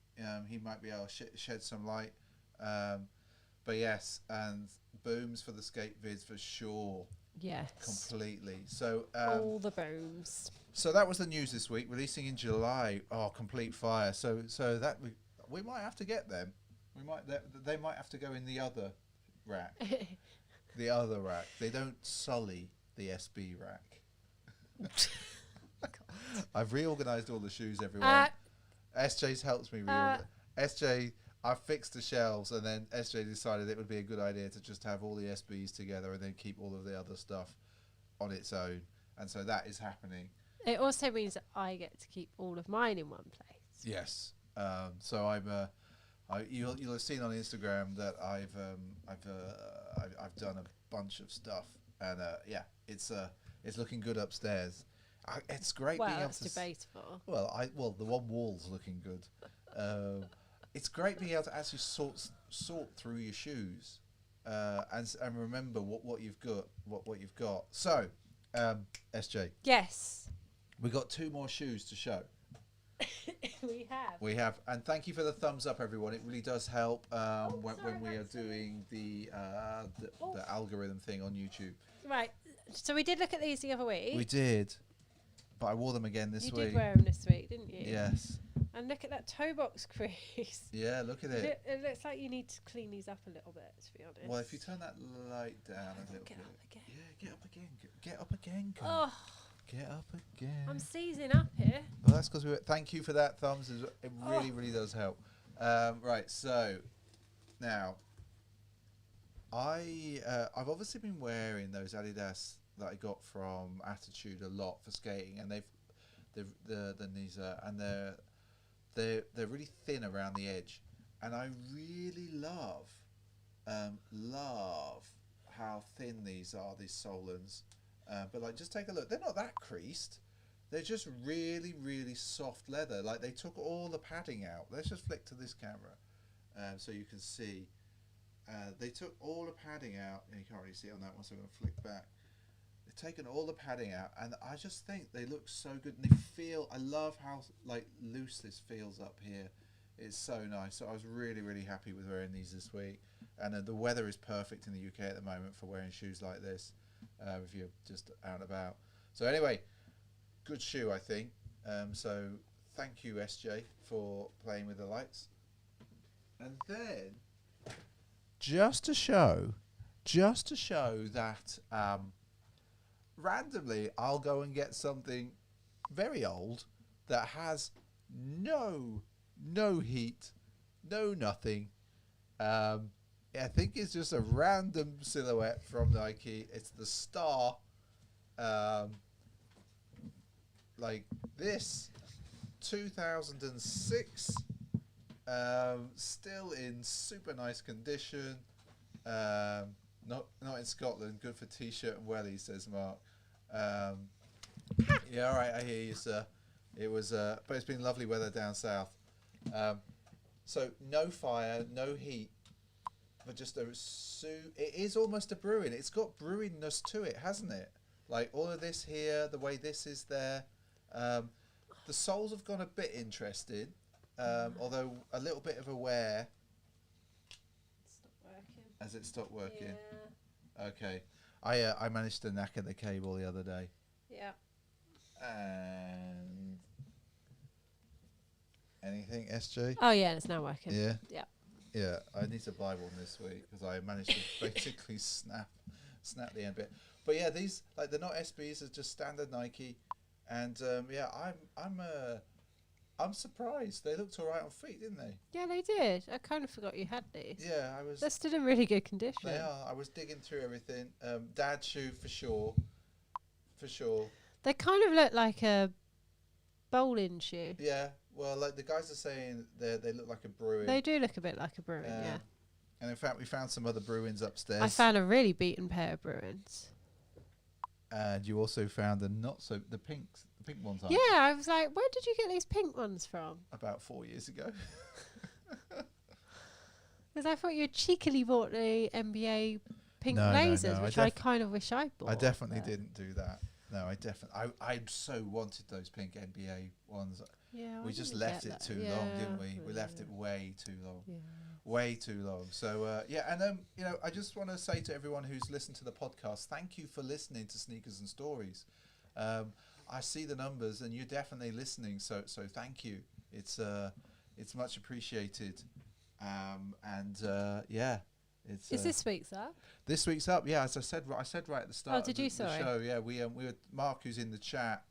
he might be able to shed some light. But yes, and booms for the skate vids for sure. Yes. Completely. So all the booms. So that was the news this week. Releasing in July. Oh, complete fire. So that we might have to get them. They might have to go in the other rack. The other rack. They don't sully the SB rack. I've reorganised all the shoes, everyone. SJ's helped me SJ, I fixed the shelves, and then SJ decided it would be a good idea to just have all the SBs together and then keep all of the other stuff on its own. And so that is happening. It also means that I get to keep all of mine in one place. Yes. So you'll have seen on Instagram that I've done a bunch of stuff, and it's looking good upstairs. It's great being able to. Well, it's debatable. Well, the one wall's looking good. It's great being able to actually sort through your shoes, and remember what you've got. So, SJ. Yes. We got 2 more shoes to show. We have, and thank you for the thumbs up, everyone. It really does help when we are doing the algorithm thing on YouTube. Right. So we did look at these the other week. We did, but I wore them again this week. You did wear them this week, didn't you? Yes. And look at that toe box crease. Yeah, look at it. It looks like you need to clean these up a little bit, to be honest. Well, if you turn that light down a little bit. Get up again. Yeah, get up again. Get up again. Oh. Get up again. I'm seizing up here. Well, that's because thank you for that thumbs. It really does help. Right, so now I've obviously been wearing those Adidas that I got from Attitude a lot for skating, and the knees are, and they're really thin around the edge, and I really love how thin these Solons. But like, just take a look. They're not that creased. They're just really, really soft leather. Like, they took all the padding out. Let's just flick to this camera, so you can see. They took all the padding out, and you can't really see it on that one, so I'm going to flick back. They've taken all the padding out, and I just think they look so good. And they feel. I love how like loose this feels up here. It's so nice. So I was really, really happy with wearing these this week. And the weather is perfect in the UK at the moment for wearing shoes like this. If you're just out and about. So anyway, good shoe, I think. So thank you, SJ, for playing with the lights. And then, just to show that randomly I'll go and get something very old that has no heat, no nothing. I think it's just a random silhouette from Nike. It's the Star, like this, 2006, still in super nice condition. Not in Scotland. Good for t-shirt and wellies, says Mark. Yeah, all right, I hear you, sir. It was, but it's been lovely weather down south. So no fire, no heat. But just it is almost a brewing. It's got brewingness to it, hasn't it? Like all of this here, the way this is there. The soles have gone a bit interesting, although a little bit of a wear. Stop working. Has it stopped working? Yeah. Okay. I managed to knacker the cable the other day. Yeah. And anything, SJ? Oh yeah, it's now working. Yeah. Yeah. Yeah, I need to buy one this week because I managed to basically snap the end bit. But yeah, these they're not SBs, they're just standard Nike, and I'm I'm surprised. They looked all right on feet, didn't they? Yeah, they did. I kind of forgot you had these. Yeah, I was. They're still in really good condition. They are. I was digging through everything. Dad shoe for sure. For sure. They kind of look like a bowling shoe. Yeah. Well, like the guys are saying, they look like a Bruin. They do look a bit like a Bruin, yeah. And in fact, we found some other Bruins upstairs. I found a really beaten pair of Bruins. And you also found the pink ones. Yeah, I was like, where did you get these pink ones from? About 4 years ago. Because I thought you had cheekily bought the NBA pink No, lasers, which I kind of wish I bought. I definitely didn't do that. No, I so wanted those pink NBA ones. Yeah, we just left it too long, didn't we? We left it way too long. Yeah. Way too long. So and I just want to say to everyone who's listened to the podcast, thank you for listening to Sneakers and Stories. I see the numbers, and you're definitely listening. So thank you. It's much appreciated. It's. Is this week's up? This week's up, yeah. As I said right at the start. Oh, did you? The show, yeah. We were Mark, who's in the chat,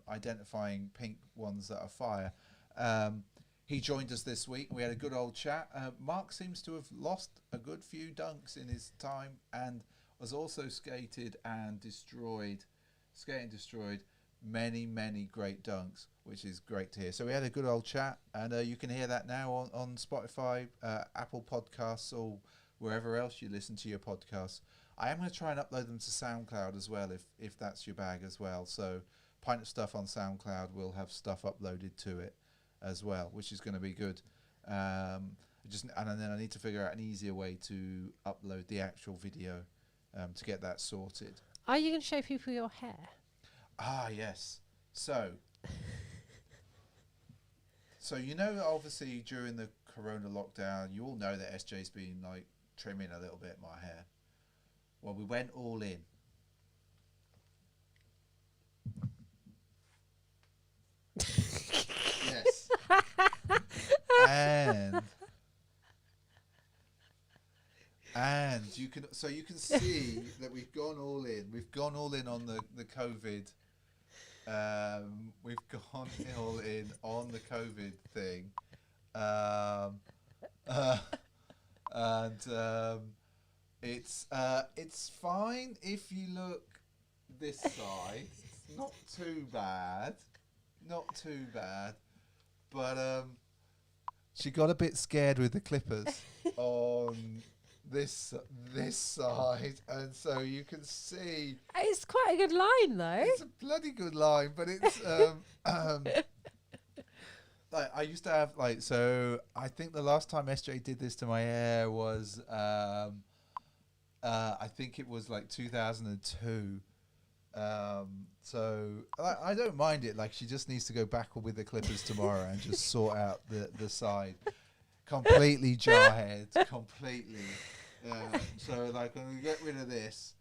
identifying pink ones that are fire. He joined us this week. We had a good old chat. Mark seems to have lost a good few dunks in his time, and was also skated and destroyed many great dunks, which is great to hear. So we had a good old chat, and you can hear that now on Spotify, Apple Podcasts, or wherever else you listen to your podcasts. I am going to try and upload them to SoundCloud as well, if that's your bag as well. So Pint of Stuff on SoundCloud will have stuff uploaded to it as well, which is going to be good. And then I need to figure out an easier way to upload the actual video to get that sorted. Are you going to show people your hair? Ah, yes. So obviously during the Corona lockdown, you all know that SJ's been like trimming a little bit my hair. Well, we went all in. Yes. And you can see that we've gone all in. We've gone all in on the COVID. We've gone all in on the COVID thing. It's fine if you look this side. It's not too bad. But she got a bit scared with the clippers on this side, and so you can see It's quite a good line, though. it's a bloody good line, but it's like I used to have so I think the last time SJ did this to my hair was I think it was like 2002. So I don't mind it. Like, she just needs to go back with the clippers tomorrow and just sort out the side. Completely jarhead, completely. So like I'm gonna get rid of this,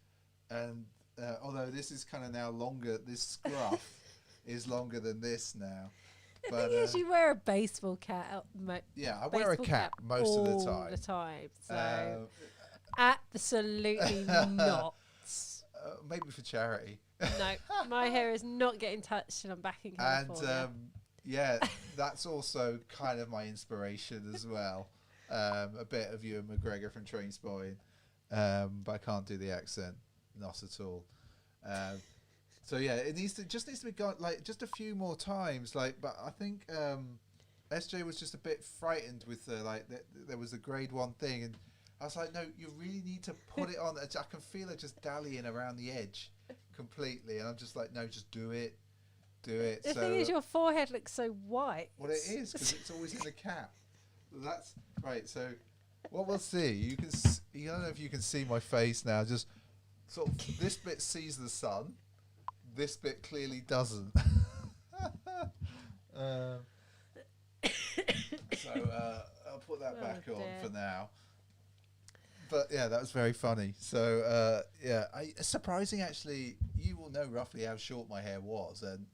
and although this is kind of now longer, this scruff is longer than this now. But You wear a baseball cap. yeah, I wear a cap most of the time. All the time. So absolutely not. Maybe for charity. No, my hair is not getting touched, and I'm back in California. And yeah, that's also kind of my inspiration as well. A bit of Ewan McGregor from Trainspotting, but I can't do the accent, not at all. So yeah, it needs to be gone like just a few more times. Like, but I think SJ was just a bit frightened with there was a grade 1 thing, and I was like, no, you really need to put it on. I can feel it just dallying around the edge completely, and I'm just like, no, just do it. The thing is, your forehead looks so white. Well, it is, because it's always in the cap. That's right. So what we'll see, you can I don't know if you can see my face now, just sort of this bit sees the sun, this bit clearly doesn't. So I'll put that back on for now. But yeah, that was very funny. So yeah, surprising actually. You will know roughly how short my hair was, and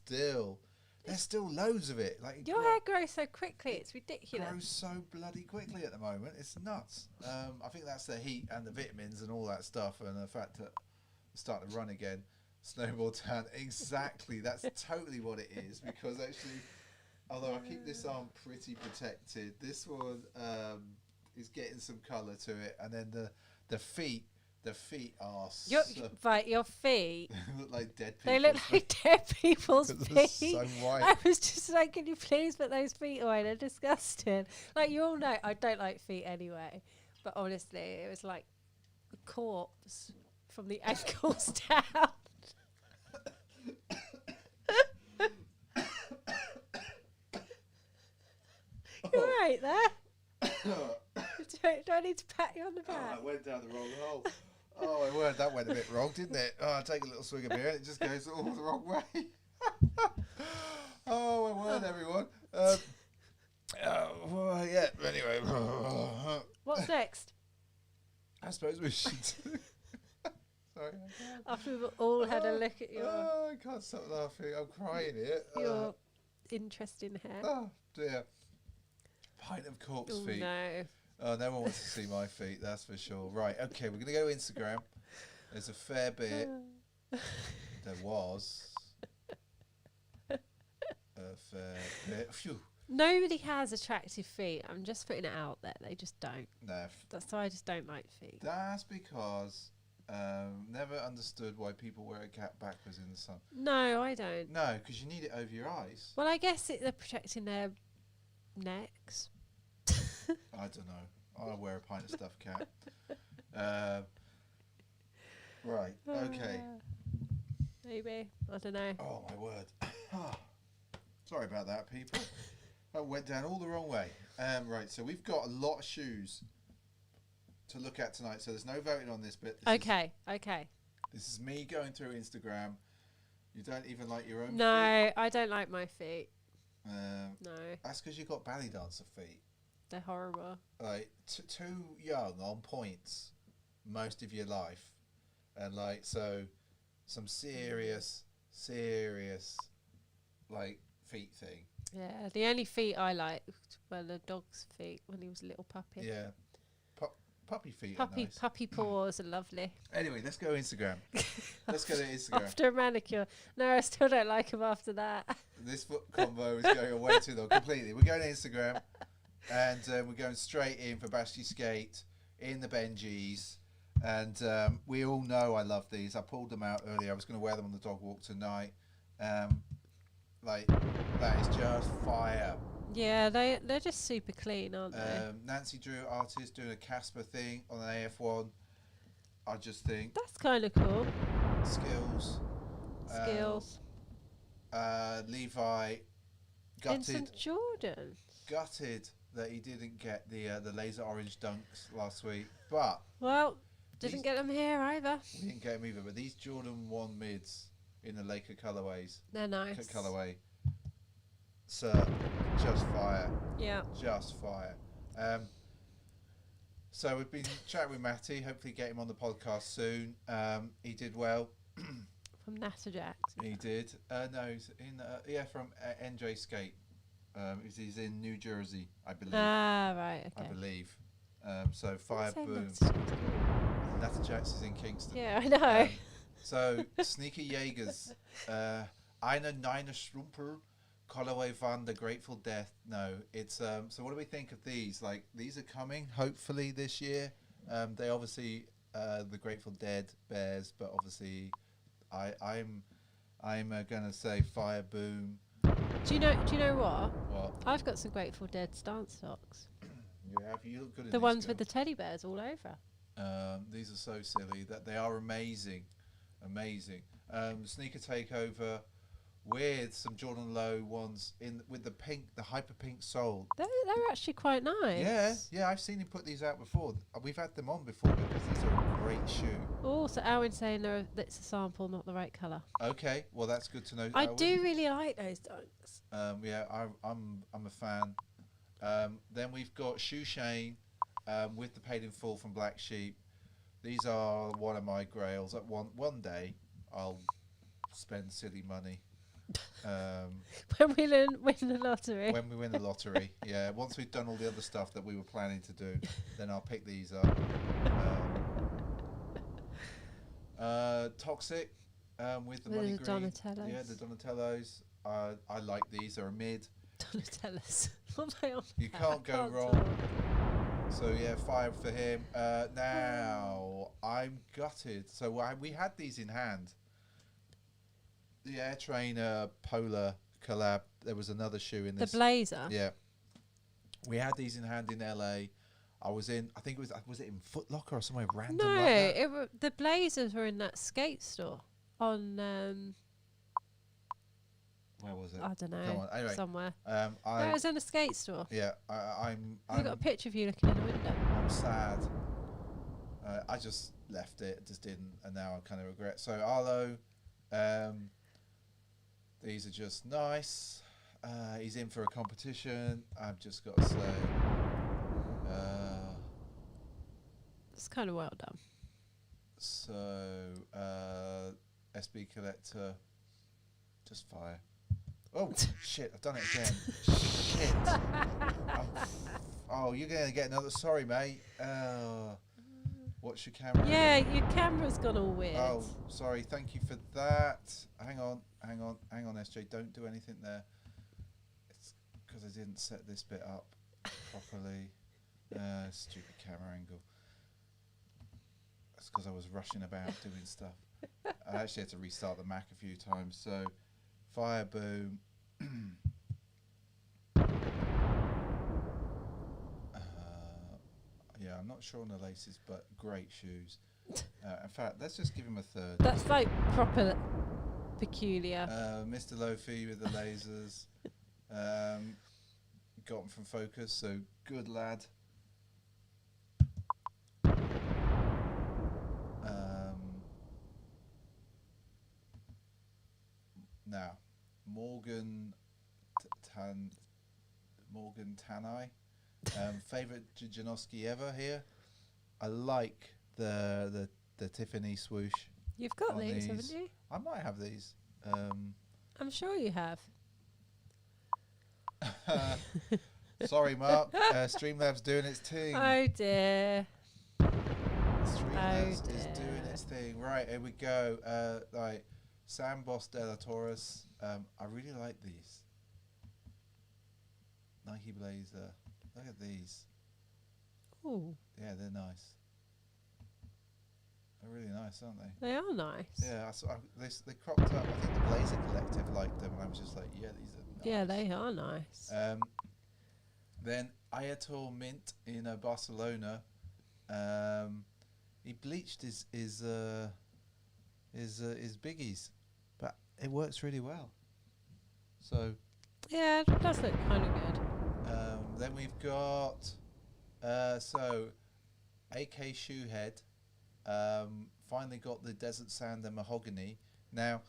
there's still loads of it. Like, Your hair grows so quickly, it's ridiculous. It grows so bloody quickly at the moment. It's nuts. I think that's the heat and the vitamins and all that stuff, and the fact that it's starting to run again. Snowball tan, exactly. That's totally what it is. Because actually, Although I keep this arm pretty protected. This one is getting some colour to it, and then the feet are your feet. look like dead people. They look like dead people's feet. So white. I was just like, can you please put those feet away? They're disgusting. Like, you all know I don't like feet anyway. But honestly, it was like a corpse from the ankles down. You're right there. do I need to pat you on the back? I went down the wrong hole. Oh my word, that went a bit wrong, didn't it? Oh, I take a little swig of beer and it just goes all the wrong way. Oh my word, everyone. Well, yeah, anyway. What's next? I suppose we should. Sorry. After we've all had a look at your I can't stop laughing. I'm crying here. your interesting hair. Oh dear. Pint of corpse Oh feet. no. Oh, no one wants to see my feet, that's for sure. Right, okay, we're going to go Instagram. There's a fair bit. There was a fair bit. Phew. Nobody has attractive feet. I'm just putting it out there. They just don't. No, That's why I just don't like feet. that's because never understood why people wear a cap backwards in the sun. No, I don't. No, because you need it over your eyes. Well, I guess they're protecting their necks. I don't know. I wear a Pint of Stuff cap. Right, okay. Maybe. I don't know. Oh, my word. Sorry about that, people. I went down all the wrong way. Right, so we've got a lot of shoes to look at tonight, so there's no voting on this bit. Okay. This is me going through Instagram. You don't even like your own feet? No, I don't like my feet. No. That's because you've got ballet dancer feet. They're horrible. Like, too young on points most of your life. And, like, so some serious, like, feet thing. Yeah, the only feet I liked were the dog's feet when he was a little puppy. Yeah. Puppy feet are nice. Puppy paws are lovely. Anyway, let's go Instagram. Let's go to Instagram. After a manicure. No, I still don't like him after that. This foot combo is going way too long. Completely. We're going to Instagram. And we're going straight in for Bashy Skate in the Benjis. And we all know I love these. I pulled them out earlier. I was going to wear them on the dog walk tonight. Like, that is just fire. Yeah, they're just super clean, aren't they? Nancy Drew, artist, doing a Casper thing on an AF1. I just think That's kind of cool. skills. Levi Vincent Jordan. gutted that he didn't get the laser orange dunks last week, but Well, didn't get them here either. we didn't get him either. But these Jordan 1 mids in the Laker colorways, They're nice. colorway, so just fire. Yeah. Just fire. So we've been chatting with Matty. Hopefully get him on the podcast soon. He did well. From Natterjack. He did. No, he's in. From NJ Skate. He's in New Jersey, I believe. Ah, right. Okay. I believe. So fire Say boom. Natterjack. Natterjacks is in Kingston. Yeah, I know. So Sneaker Jaegers. Eine Nine Strumper. Colorway van the Grateful Death. No, it's so what do we think of these? Like, these are coming hopefully this year. They obviously the Grateful Dead bears, but obviously I'm gonna say fire boom. Do you know what? What? I've got some Grateful Dead stance socks. You look good in The these, ones girl. with the teddy bears all over. These are so silly that they are amazing. Sneaker takeover with some Jordan Low ones with the pink, the hyper pink sole. They're actually quite nice. Yeah, I've seen him put these out before. We've had them on before because these are a great shoe. Oh, so Owen's saying that's a sample, not the right colour. Okay, well that's good to know. I do really like those dunks. Yeah, I'm a fan. Then we've got Shoe Shane with the paid in full from Black Sheep. These are one of my grails. At one day, I'll spend silly money. When we win the lottery. When we win the lottery, yeah. Once we've done all the other stuff that we were planning to do, then I'll pick these up. Toxic with the money green. Donatellos. Yeah, the Donatellos. I like these. They're a mid. trying to tell us? What am I on You about? can't go wrong. talk. So yeah, 5 for him. Now I'm gutted. So we had these in hand. The Air Trainer Polar collab. There was another shoe in The this. blazer. Yeah, we had these in hand in LA. I was in. I think it was it in Foot Locker or somewhere random No, like that? the blazers were in that skate store on Where was it? I don't Come know, on. Anyway, somewhere. No, I it was in a skate store. yeah, I've got a picture of you looking in the window. I'm sad. I just left it, just didn't, and now I kind of regret. So Arlo, these are just nice. He's in for a competition. I've just got to say, It's kind of well done. so SB Collector, just fire. Oh shit! I've done it again. Shit. Oh, you're gonna get another. Sorry, mate. What's your camera? Yeah, your camera's gone all weird. Oh, sorry. Thank you for that. Hang on, SJ. Don't do anything there. It's because I didn't set this bit up properly. Stupid camera angle. That's because I was rushing about doing stuff. I actually had to restart the Mac a few times. So, fire boom. Yeah, I'm not sure on the laces, but great shoes. In fact, let's just give him a third. That's like proper peculiar. Mr. Lofi with the lasers. Got him from Focus, so good lad. Now, Morgan Tanai. Favorite Janowski ever here. I like the Tiffany swoosh. You've got on these, haven't you? I might have these. I'm sure you have. Sorry, Mark. Streamlabs doing its thing. Oh dear. Streamlabs is dear. doing its thing. Right, here we go. Like Sam Boss de la Taurus. I really like these. Nike Blazer. Look at these. Ooh, Yeah, they're nice. They're really nice, aren't they? they are nice. Yeah, they cropped up. I think the Blazer Collective liked them, and I was just like, yeah, these are nice. Yeah, they are nice. Then Ayator Mint in Barcelona. He bleached his biggies, but it works really well. So Yeah, it does look kind of good. then we've got AK Shoehead. Finally got the Desert Sand and Mahogany. Now,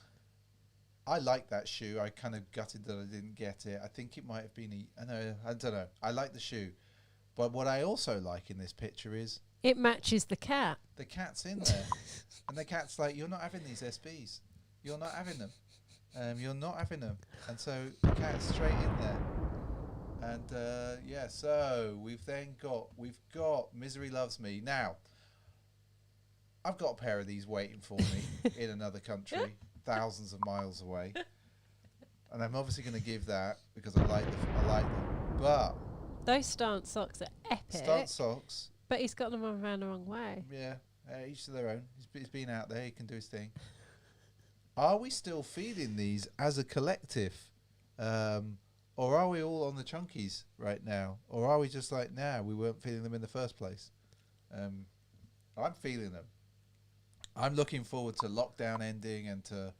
I like that shoe. I kind of gutted that I didn't get it. I think it might have been I don't know. I like the shoe. But what I also like in this picture is It matches the cat. the cat's in there. And the cat's like, you're not having these SBs. You're not having them. You're not having them. And so the cat's straight in there. And yeah, so we've got Misery Loves Me. Now, I've got a pair of these waiting for me in another country, thousands of miles away. And I'm obviously going to give that because I like them. But Those stance socks are epic. stance socks, But he's got them on around the wrong way. yeah, each to their own. He's been out there. He can do his thing. Are we still feeling these as a collective? Or are we all on the chunkies right now? Or are we just like, nah, we weren't feeling them in the first place? I'm feeling them. I'm looking forward to lockdown ending and to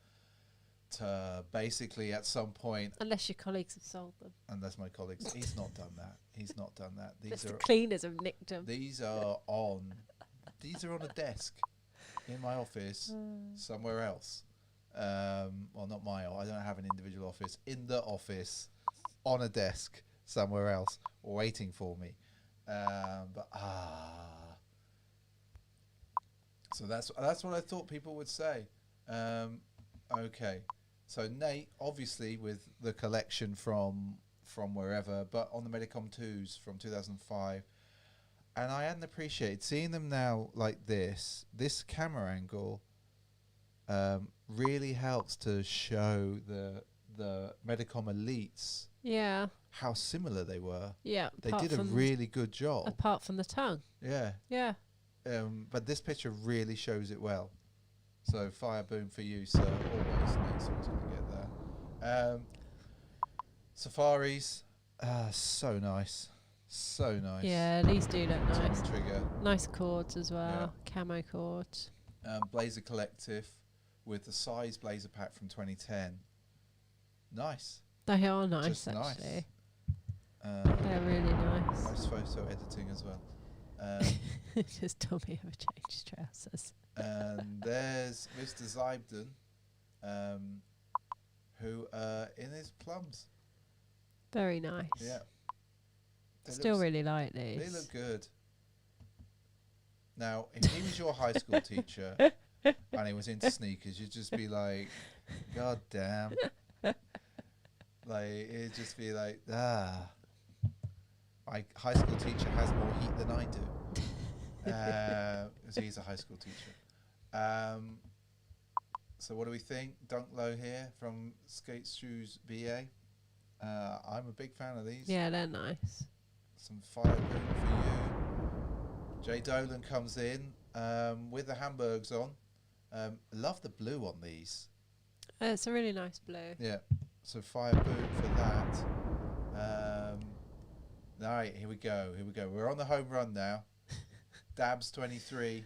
basically at some point, Unless your colleagues have sold them. unless my colleagues, he's not done that. These The are cleaners have nicked them. these are on a desk in my office somewhere else. Well, not my. I don't have an individual office. In the office, on a desk somewhere else, waiting for me. So that's what I thought people would say. Okay, so Nate, obviously with the collection from wherever, but on the Medicom 2s from 2005, and I hadn't appreciated seeing them now like this. This camera angle really helps to show the Medicom Elites Yeah. how similar they were. Yeah. They did a really good job. Apart from the tongue. Yeah. Yeah. But this picture really shows it well. So fire boom for you, sir. Always. Nate's always going to get there. Safaris. So nice. So nice. Yeah, these do look nice. Trigger. Nice chords as well. Yeah. Camo chords. Blazer Collective with the size blazer pack from 2010. Nice. They are nice, just actually. Nice. They're really nice. Nice photo editing as well. Just Tommy ever changed trousers. And there's Mr. Zybden, who in his plums. Very nice. Yeah. Still really like these. They look good. Now, if he was your high school teacher and he was into sneakers, you'd just be like, God damn. Like, it'd just be like, my high school teacher has more heat than I do. Because he's a high school teacher. So what do we think? Dunk Low here from Skate Shoes BA. I'm a big fan of these. Yeah, they're nice. Some fire boom for you. Jay Dolan comes in with the Hamburgs on. Love the blue on these. It's a really nice blue. Yeah. So fire boom for that. All right, here we go. We're on the home run now. Dabs 23.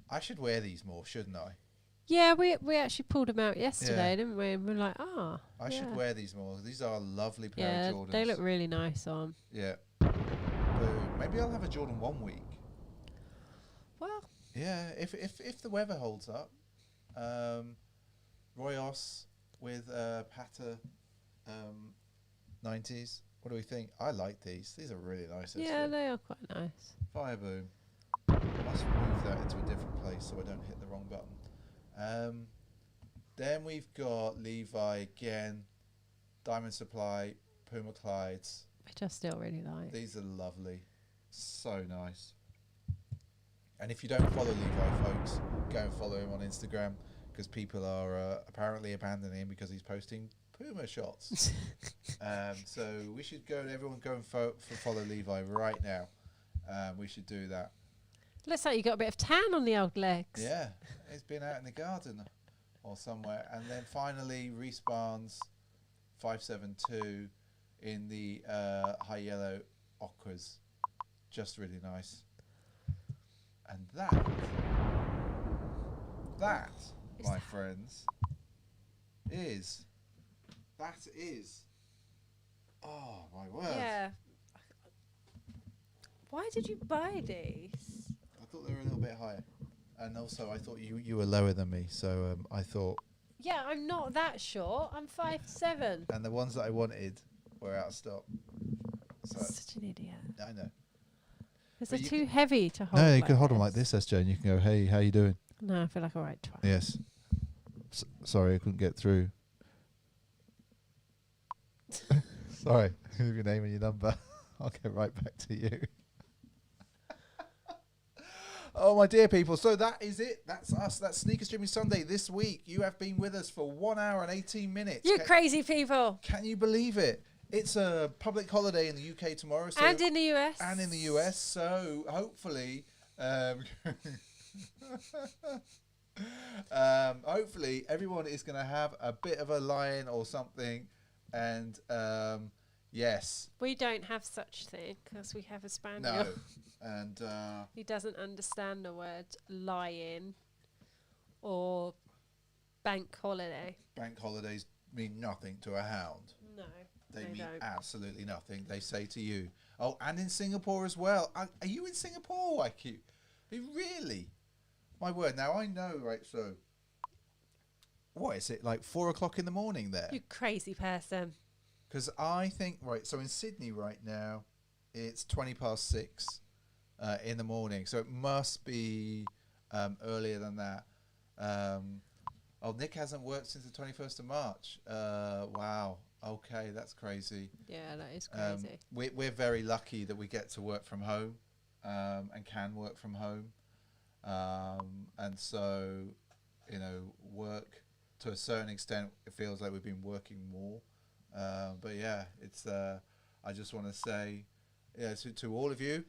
I should wear these more, shouldn't I? Yeah, we actually pulled them out yesterday, didn't we? And we're like, I should wear these more. These are a lovely pair of Jordans. They look really nice on. Yeah. Boom. Maybe I'll have a Jordan 1 week. Well. Yeah, if the weather holds up. Royos with Pata 90s. What do we think? I like these. These are really nice. Yeah, they are quite nice. Fire boom. Must move that into a different place so I don't hit the wrong button. Then we've got Levi again, Diamond Supply, Puma Clydes. Which I still really like. These are lovely. So nice. And if you don't follow Levi, folks, go and follow him on Instagram because people are apparently abandoning him because he's posting Puma shots. So we should everyone go and follow Levi right now. We should do that. Looks like you got a bit of tan on the old legs. Yeah, it's been out in the garden or somewhere. And then finally, Reese Barnes 572 in the high yellow ochres. Just really nice. And that, my friends, is, oh my word. Yeah. Why did you buy these? I thought they were a little bit higher. And also I thought you were lower than me, so I thought... Yeah, I'm not that short. I'm 5'7". And the ones that I wanted were out of stock. So Such an idiot. I know. Because they're too heavy to hold. No, you can hold them like this, SJ, and you can go, hey, how you doing? No, I feel like a right twat. Yes. Sorry, I couldn't get through. Sorry, leave your name and your number. I'll get right back to you. Oh, my dear people. So that is it. That's us. That's Sneaker Streaming Sunday this week. You have been with us for 1 hour and 18 minutes. You crazy people. Can you believe it? It's a public holiday in the UK tomorrow. So and in the US. And in the US. So hopefully... hopefully everyone is going to have a bit of a lie-in or something. And yes. We don't have such thing because we have a Spaniel. No. And he doesn't understand the word lie-in or bank holiday. Bank holidays mean nothing to a hound. No, they mean don't. Absolutely nothing. They say to you, oh, and in Singapore as well. Are you in Singapore, IQ? Really? My word. Now I know, right? So, what is it like? 4 o'clock in the morning there? You crazy person. Because I think So in Sydney right now, it's 6:20 in the morning. So it must be earlier than that. Nick hasn't worked since the 21st of March. Wow. Okay, that's crazy. Yeah, that is crazy. We're very lucky that we get to work from home and can work from home. And so, work to a certain extent, it feels like we've been working more But yeah, it's. I just want to say, yeah, to all of you,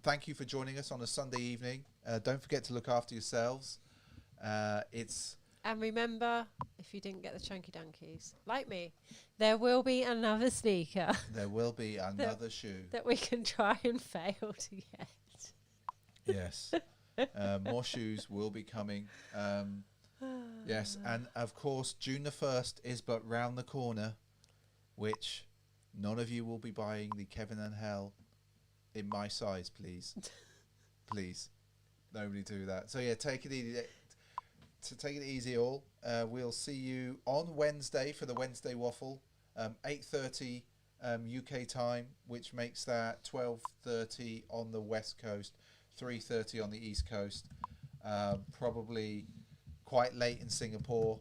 thank you for joining us on a Sunday evening. Don't forget to look after yourselves. It's. And remember, if you didn't get the chunky donkeys, like me, there will be another sneaker There will be another shoe. that we can try and fail to get. Yes. More shoes will be coming. Yes, and of course, June the 1st is but round the corner, which none of you will be buying the Kevin and Hell in my size, please. Please. Nobody do that. So yeah, take it easy. Take it easy, all. We'll see you on Wednesday for the Wednesday waffle, 8:30 UK time, which makes that 12:30 on the West Coast, 3:30 on the East Coast. Probably quite late in Singapore,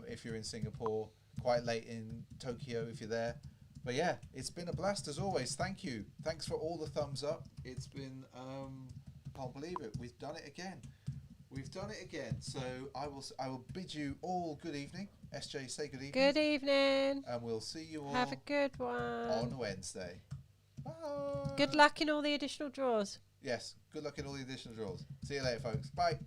if you're in Singapore. Quite late in Tokyo if you're there. But yeah, it's been a blast as always. Thank you. Thanks for all the thumbs up. It's been can't believe it. We've done it again. We've done it again. So I will bid you all good evening. SJ, say good evening. Good evening. And we'll see you all Have a good one. on Wednesday. Bye. Good luck in all the additional draws. Yes. Good luck in all the additional draws. See you later, folks. Bye.